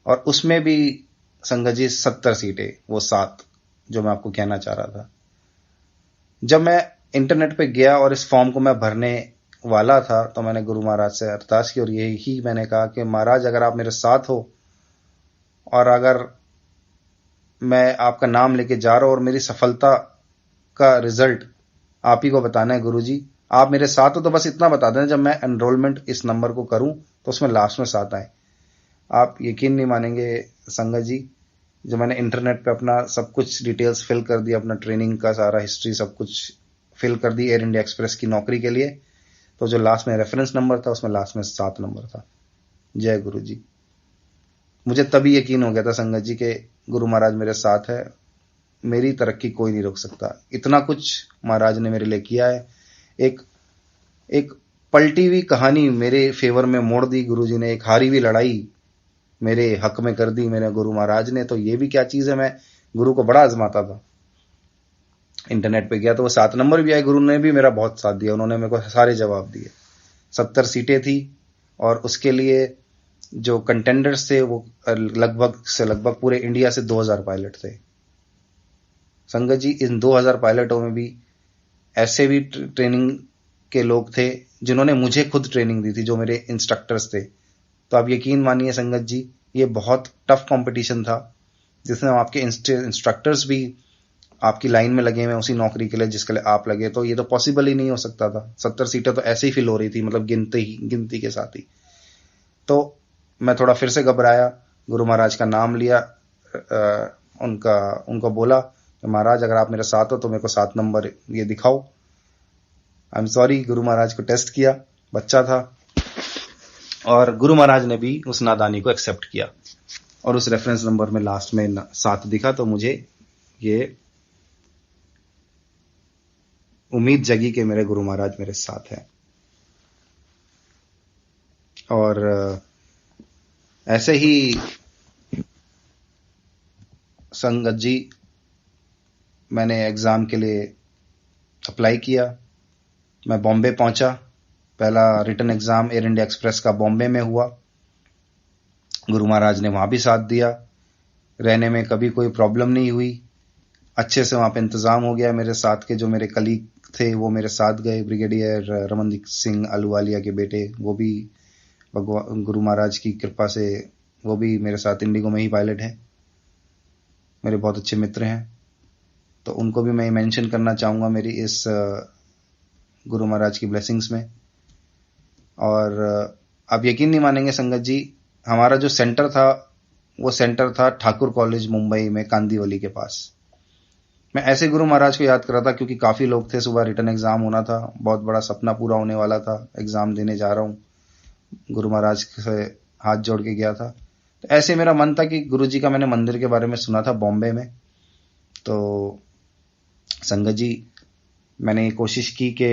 और उसमें भी संगत जी 70 सीटें, वो 7 जो मैं आपको कहना चाह रहा था। जब मैं इंटरनेट पे गया और इस फॉर्म को मैं भरने वाला था, तो मैंने गुरु महाराज से अरदास की, और यही मैंने कहा कि महाराज अगर आप मेरे साथ हो, और अगर मैं आपका नाम लेके जा रहा हूं, और मेरी सफलता का रिजल्ट आप ही को बताना है गुरु जी, आप मेरे साथ हो तो बस इतना बता देना, जब मैं एनरोलमेंट इस नंबर को करूं तो उसमें लास्ट में 7 आए। आप यकीन नहीं मानेंगे संगत जी, जो मैंने इंटरनेट पे अपना सब कुछ डिटेल्स फिल कर दिया, अपना ट्रेनिंग का सारा हिस्ट्री सब कुछ फिल कर दी एयर इंडिया एक्सप्रेस की नौकरी के लिए, तो जो लास्ट में रेफरेंस नंबर था उसमें लास्ट में 7 नंबर था। जय गुरु जी। मुझे तभी यकीन हो गया था संगत जी के गुरु महाराज मेरे साथ है, मेरी तरक्की कोई नहीं रोक सकता। इतना कुछ महाराज ने मेरे लिए किया है। एक पलटी हुई कहानी मेरे फेवर में मोड़ दी गुरु जी ने, एक हारी हुई लड़ाई मेरे हक में कर दी मेरे गुरु महाराज ने। तो ये भी क्या चीज है, मैं गुरु को बड़ा आजमाता था। इंटरनेट पे गया तो वो 7 नंबर भी आए, गुरु ने भी मेरा बहुत साथ दिया, उन्होंने मेरे को सारे जवाब दिए। 70 सीटें थी, और उसके लिए जो कंटेंडर्स थे वो लगभग पूरे इंडिया से 2000 पायलट थे। संगत जी, इन 2000 पायलटों में भी ऐसे भी ट्रेनिंग के लोग थे जिन्होंने मुझे खुद ट्रेनिंग दी थी, जो मेरे इंस्ट्रक्टर्स थे। तो आप यकीन मानिए संगत जी, ये बहुत टफ कंपटीशन था, जिसमें आपके इंस्ट्रक्टर्स भी आपकी लाइन में लगे हुए उसी नौकरी के लिए जिसके लिए आप लगे। तो ये तो पॉसिबल ही नहीं हो सकता था। 70 सीटें तो ऐसे ही फिल हो रही थी, मतलब गिनती के साथ ही। तो मैं थोड़ा फिर से घबराया, गुरु महाराज का नाम लिया, उनको बोला कि महाराज अगर आप मेरे साथ हो तो मेरे को 7 नंबर ये दिखाओ। I am sorry, Guru Maharaj को टेस्ट किया, बच्चा था, और गुरु महाराज ने भी उस नादानी को एक्सेप्ट किया, और उस रेफरेंस नंबर में लास्ट में 7 दिखा। तो मुझे ये उम्मीद जगी कि मेरे गुरु महाराज मेरे साथ हैं। और ऐसे ही संगत जी, मैंने एग्जाम के लिए अप्लाई किया। मैं बॉम्बे पहुंचा। पहला रिटन एग्जाम एयर इंडिया एक्सप्रेस का बॉम्बे में हुआ। गुरु महाराज ने वहां भी साथ दिया। रहने में कभी कोई प्रॉब्लम नहीं हुई, अच्छे से वहां पे इंतजाम हो गया। मेरे साथ के जो मेरे कलीग थे वो मेरे साथ गए। ब्रिगेडियर रमनदीप सिंह अहलूवालिया के बेटे, वो भी गुरु महाराज की कृपा से वो भी मेरे साथ इंडिगो में ही पायलट हैं, मेरे बहुत अच्छे मित्र हैं। तो उनको भी मैं मेंशन करना चाहूंगा मेरी इस गुरु महाराज की ब्लेसिंग्स में। और आप यकीन नहीं मानेंगे संगत जी, हमारा जो सेंटर था वो सेंटर था ठाकुर कॉलेज मुंबई में, कांदीवली के पास। मैं ऐसे गुरु महाराज को याद कर रहा था क्योंकि काफी लोग थे, सुबह रिटर्न एग्जाम होना था, बहुत बड़ा सपना पूरा होने वाला था, एग्जाम देने जा रहा हूं। गुरु महाराज से हाथ जोड़ के गया था। तो ऐसे मेरा मन था कि गुरु जी का मैंने मंदिर के बारे में सुना था बॉम्बे में। तो संगत जी, मैंने ये कोशिश की कि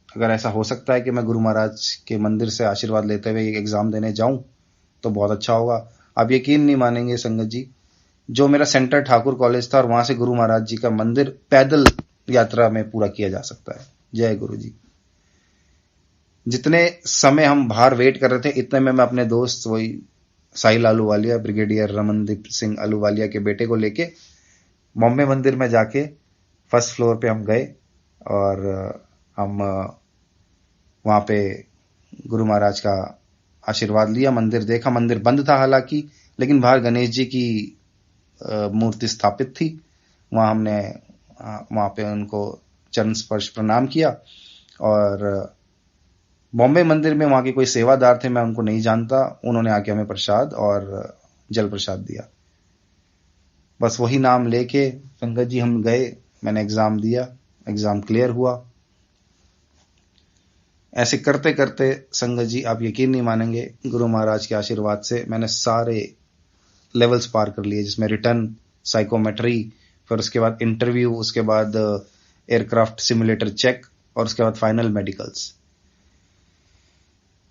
अगर ऐसा हो सकता है कि मैं गुरु महाराज के मंदिर से आशीर्वाद लेते हुए एग्जाम देने जाऊं तो बहुत अच्छा होगा। आप यकीन नहीं मानेंगे संगत जी, जो मेरा सेंटर ठाकुर कॉलेज था और वहां से गुरु महाराज जी का मंदिर पैदल यात्रा में पूरा किया जा सकता है। जय गुरु जी। जितने समय हम बाहर वेट कर रहे थे, इतने में मैं अपने दोस्त वही साहिल अहलूवालिया, ब्रिगेडियर रमनदीप सिंह अहलूवालिया के बेटे को लेके बॉम्बे मंदिर में जाके फर्स्ट फ्लोर पे हम गए और हम वहां पे गुरु महाराज का आशीर्वाद लिया। मंदिर देखा, मंदिर बंद था हालांकि, लेकिन बाहर गणेश जी की मूर्ति स्थापित थी। वहां पे उनको चरण स्पर्श प्रणाम किया। और बॉम्बे मंदिर में वहां के कोई सेवादार थे, मैं उनको नहीं जानता, उन्होंने आके हमें प्रसाद और जल प्रसाद दिया। बस वही नाम लेके संगत जी हम गए। मैंने एग्जाम दिया, एग्जाम क्लियर हुआ। ऐसे करते करते संगत जी, आप यकीन नहीं मानेंगे, गुरु महाराज के आशीर्वाद से मैंने सारे लेवल्स पार कर लिए, जिसमें रिटर्न, साइकोमेट्री, फिर उसके बाद इंटरव्यू, उसके बाद एयरक्राफ्ट सिमुलेटर चेक, और उसके बाद फाइनल मेडिकल्स।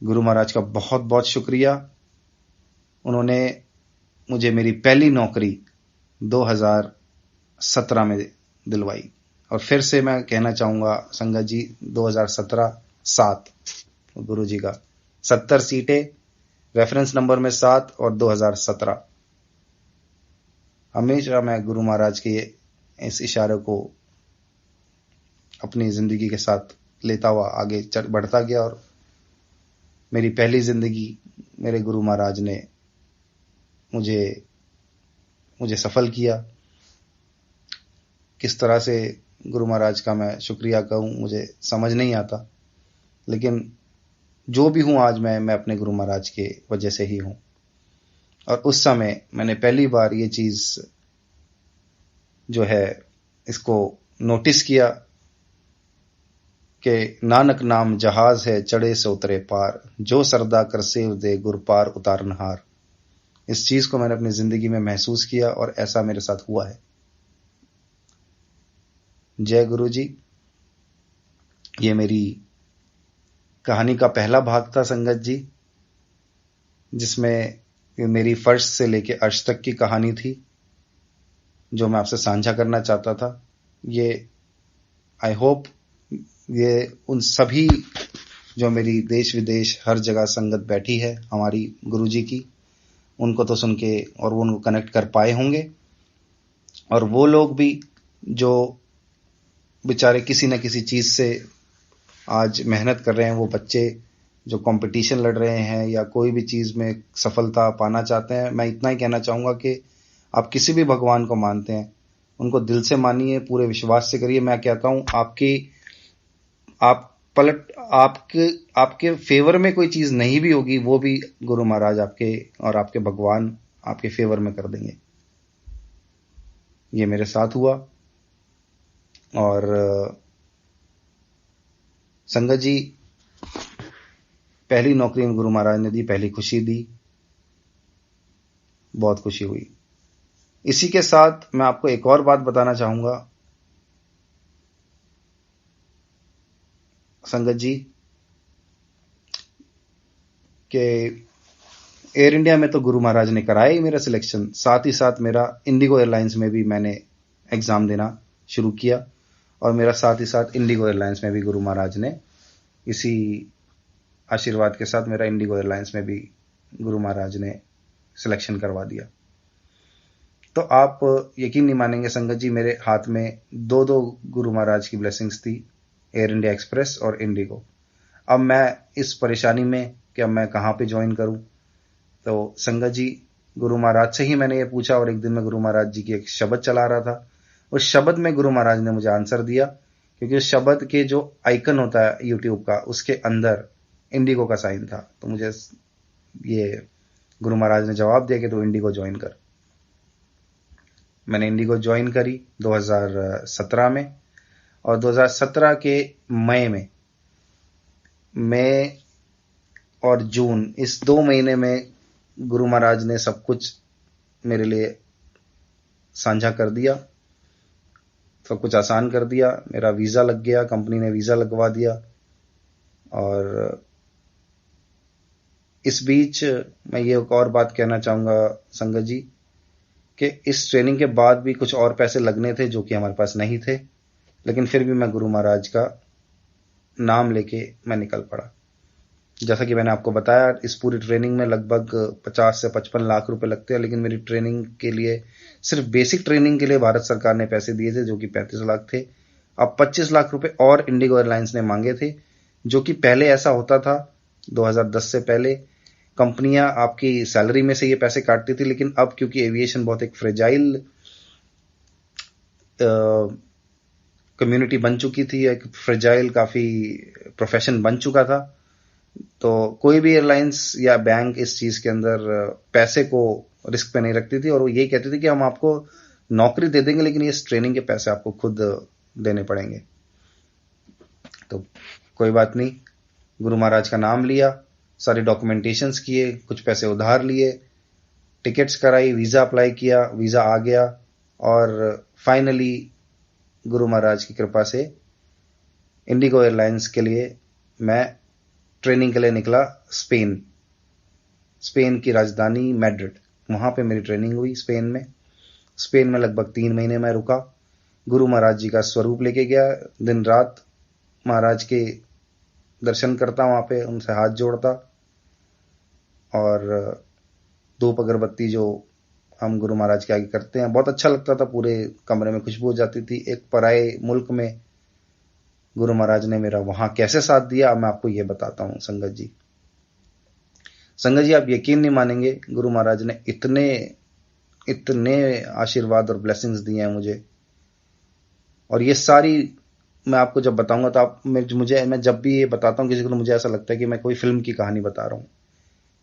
गुरु महाराज का बहुत बहुत शुक्रिया। उन्होंने मुझे मेरी पहली नौकरी 2017 में दिलवाई। और फिर से मैं कहना चाहूंगा संगत जी, 2017-7 गुरु जी का 70 सीटें, रेफरेंस नंबर में 7 और 2017। हमेशा मैं गुरु महाराज के इस इशारे को अपनी जिंदगी के साथ लेता हुआ आगे बढ़ता गया। और मेरी पहली जिंदगी मेरे गुरु महाराज ने मुझे सफल किया। किस तरह से गुरु महाराज का मैं शुक्रिया कहूं मुझे समझ नहीं आता, लेकिन जो भी हूं आज मैं अपने गुरु महाराज के वजह से ही हूं। और उस समय मैंने पहली बार ये चीज जो है इसको नोटिस किया कि नानक नाम जहाज है चढ़े से उतरे पार, जो सरदा कर सेव दे गुर पार उतारनहार। इस चीज को मैंने अपनी जिंदगी में महसूस किया और ऐसा मेरे साथ हुआ है। जय गुरु जी। ये मेरी कहानी का पहला भाग था संगत जी, जिसमें मेरी फर्श से लेके अर्श तक की कहानी थी, जो मैं आपसे साझा करना चाहता था। ये आई होप ये उन सभी जो मेरी देश विदेश हर जगह संगत बैठी है हमारी गुरु जी की, उनको तो सुन के और वो उनको कनेक्ट कर पाए होंगे। और वो लोग भी जो बेचारे किसी न किसी चीज से आज मेहनत कर रहे हैं, वो बच्चे जो कंपटीशन लड़ रहे हैं या कोई भी चीज में सफलता पाना चाहते हैं, मैं इतना ही कहना चाहूंगा कि आप किसी भी भगवान को मानते हैं, उनको दिल से मानिए, पूरे विश्वास से करिए। मैं कहता हूं आप पलट आपके फेवर में कोई चीज नहीं भी होगी, वो भी गुरु महाराज आपके और आपके भगवान आपके फेवर में कर देंगे। ये मेरे साथ हुआ। और संगत जी, पहली नौकरी में गुरु महाराज ने दी, पहली खुशी दी, बहुत खुशी हुई। इसी के साथ मैं आपको एक और बात बताना चाहूंगा संगत जी, कि एयर इंडिया में तो गुरु महाराज ने कराया ही मेरा सिलेक्शन, साथ ही साथ मेरा इंडिगो एयरलाइंस में भी मैंने एग्जाम देना शुरू किया, और मेरा साथ ही साथ इंडिगो एयरलाइंस में भी गुरु महाराज ने इसी आशीर्वाद के साथ मेरा इंडिगो एयरलाइंस में भी गुरु महाराज ने सिलेक्शन करवा दिया। तो आप यकीन नहीं मानेंगे संगत जी, मेरे हाथ में दो दो गुरु महाराज की ब्लेसिंग्स थी, एयर इंडिया एक्सप्रेस और इंडिगो। अब मैं इस परेशानी में कि अब मैं कहाँ पे ज्वाइन करूं, तो संगत जी गुरु महाराज से ही मैंने ये पूछा, और एक दिन मैं गुरु महाराज जी की एक शब्द चला रहा था, उस शब्द में गुरु महाराज ने मुझे आंसर दिया, क्योंकि उस शब्द के जो आइकन होता है यूट्यूब का, उसके अंदर इंडिगो का साइन था। तो मुझे ये गुरु महाराज ने जवाब दिया कि तू इंडिगो ज्वाइन कर। मैंने इंडिगो ज्वाइन करी 2017 में, और 2017 के मई और जून, इस 2 महीने में गुरु महाराज ने सब कुछ मेरे लिए साझा कर दिया, सब कुछ आसान कर दिया। मेरा वीजा लग गया, कंपनी ने वीजा लगवा दिया। और इस बीच मैं ये एक और बात कहना चाहूंगा संगत जी, कि इस ट्रेनिंग के बाद भी कुछ और पैसे लगने थे जो कि हमारे पास नहीं थे, लेकिन फिर भी मैं गुरु महाराज का नाम लेके मैं निकल पड़ा। जैसा कि मैंने आपको बताया, इस पूरी ट्रेनिंग में लगभग 50 से 55 लाख रुपए लगते हैं, लेकिन मेरी ट्रेनिंग के लिए, सिर्फ बेसिक ट्रेनिंग के लिए भारत सरकार ने पैसे दिए थे, जो कि 35 लाख थे। अब 25 लाख रुपए और इंडिगो एयरलाइंस ने मांगे थे, जो कि पहले ऐसा होता था 2010 से पहले, कंपनियां आपकी सैलरी में से ये पैसे काटती थी, लेकिन अब क्योंकि एविएशन बहुत एक फ्रेजाइल कम्युनिटी बन चुकी थी, एक फ्रेजाइल काफी प्रोफेशन बन चुका था, तो कोई भी एयरलाइंस या बैंक इस चीज के अंदर पैसे को रिस्क पे नहीं रखती थी, और वो यही कहती थी कि हम आपको नौकरी दे देंगे, लेकिन इस ट्रेनिंग के पैसे आपको खुद देने पड़ेंगे। तो कोई बात नहीं, गुरु महाराज का नाम लिया, सारे डॉक्यूमेंटेशंस किए, कुछ पैसे उधार लिए, टिकट्स कराई, वीजा अप्लाई किया, वीजा आ गया, और फाइनली गुरु महाराज की कृपा से इंडिगो एयरलाइंस के लिए मैं ट्रेनिंग के लिए निकला स्पेन की राजधानी मैड्रिड, वहां पे मेरी ट्रेनिंग हुई स्पेन में लगभग 3 महीने में रुका। गुरु महाराज जी का स्वरूप लेके गया, दिन रात महाराज के दर्शन करता, वहां पे उनसे हाथ जोड़ता, और धूप अगरबत्ती जो हम गुरु महाराज के आगे करते हैं, बहुत अच्छा लगता था, पूरे कमरे में खुशबू हो जाती थी। एक पराए मुल्क में गुरु महाराज ने मेरा वहां कैसे साथ दिया, अब मैं आपको ये बताता हूं संगत जी, आप यकीन नहीं मानेंगे, गुरु महाराज ने इतने आशीर्वाद और ब्लेसिंग्स दिए हैं मुझे, और ये सारी मैं आपको जब बताऊंगा तो आप मैं जब भी ये बताता हूं किसी को, तो मुझे ऐसा लगता है कि मैं कोई फिल्म की कहानी बता रहा हूं।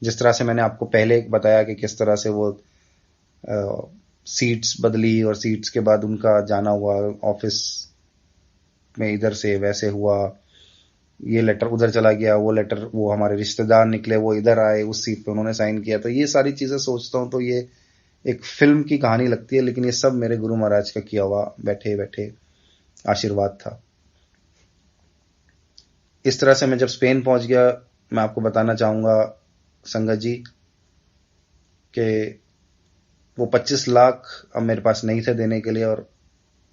जिस तरह से मैंने आपको पहले बताया कि किस तरह से वो सीट्स बदली, और सीट्स के बाद उनका जाना हुआ ऑफिस में इधर से वैसे हुआ, ये लेटर उधर चला गया, वो लेटर वो हमारे रिश्तेदार निकले, वो इधर आए, उस सीट पे उन्होंने साइन किया, तो ये सारी चीजें सोचता हूं तो ये एक फिल्म की कहानी लगती है, लेकिन ये सब मेरे गुरु महाराज का किया हुआ बैठे बैठे आशीर्वाद था। इस तरह से मैं जब स्पेन पहुंच गया, मैं आपको बताना चाहूंगा संगत जी कि वो 25 लाख अब मेरे पास नहीं थे देने के लिए, और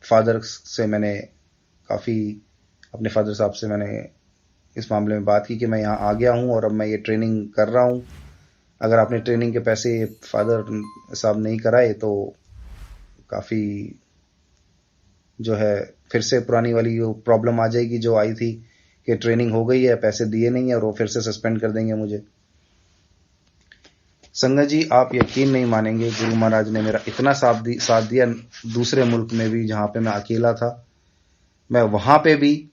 फादर से मैंने काफी, अपने फादर साहब से मैंने इस मामले में बात की कि मैं यहाँ आ गया हूँ और अब मैं ये ट्रेनिंग कर रहा हूँ, अगर आपने ट्रेनिंग के पैसे फादर साहब नहीं कराए तो काफी जो है फिर से पुरानी वाली वो प्रॉब्लम आ जाएगी जो आई थी कि ट्रेनिंग हो गई है, पैसे दिए नहीं है और वो फिर से सस्पेंड कर देंगे मुझे। संगत जी, आप यकीन नहीं मानेंगे, गुरु महाराज ने मेरा इतना साथ दिया। दूसरे मुल्क में भी जहां पे मैं अकेला था, मैं वहां पे भी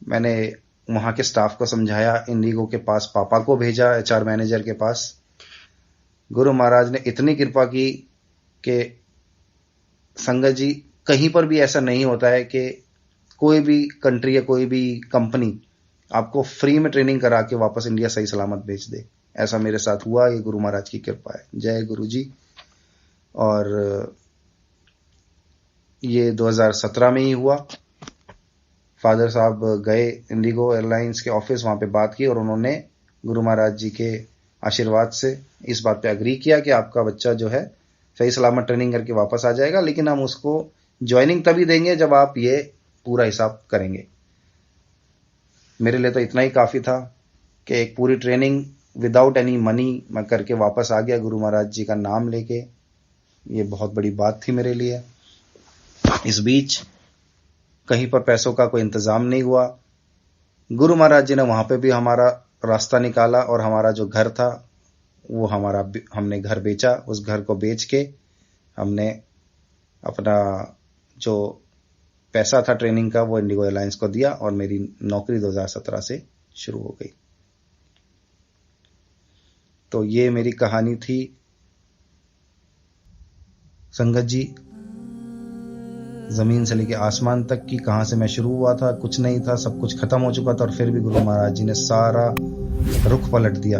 मैंने वहां के स्टाफ को समझाया, इंडिगो के पास पापा को भेजा, एचआर मैनेजर के पास। गुरु महाराज ने इतनी कृपा की कि संगत जी, कहीं पर भी ऐसा नहीं होता है कि कोई भी कंट्री या कोई भी कंपनी आपको फ्री में ट्रेनिंग करा के वापस इंडिया सही सलामत भेज दे। ऐसा मेरे साथ हुआ, ये गुरु महाराज की कृपा है। जय गुरु जी। और ये 2017 में ही हुआ। फादर साहब गए इंडिगो एयरलाइंस के ऑफिस, वहां पे बात की और उन्होंने गुरु महाराज जी के आशीर्वाद से इस बात पे अग्री किया कि आपका बच्चा जो है सही सलामत ट्रेनिंग करके वापस आ जाएगा, लेकिन हम उसको ज्वाइनिंग तभी देंगे जब आप ये पूरा हिसाब करेंगे। मेरे लिए तो इतना ही काफी था कि एक पूरी ट्रेनिंग विदाउट एनी मनी मैं करके वापस आ गया गुरु महाराज जी का नाम लेके। ये बहुत बड़ी बात थी मेरे लिए। इस बीच कहीं पर पैसों का कोई इंतजाम नहीं हुआ। गुरु महाराज जी ने वहां पे भी हमारा रास्ता निकाला और हमारा जो घर था वो हमने घर बेचा। उस घर को बेच के हमने अपना जो पैसा था ट्रेनिंग का वो इंडिगो एयरलाइंस को दिया और मेरी नौकरी 2017 से शुरू हो गई। तो ये मेरी कहानी थी संगत जी, जमीन से लेके आसमान तक की। कहां से मैं शुरू हुआ था, कुछ नहीं था, सब कुछ खत्म हो चुका था और फिर भी गुरु महाराज जी ने सारा रुख पलट दिया।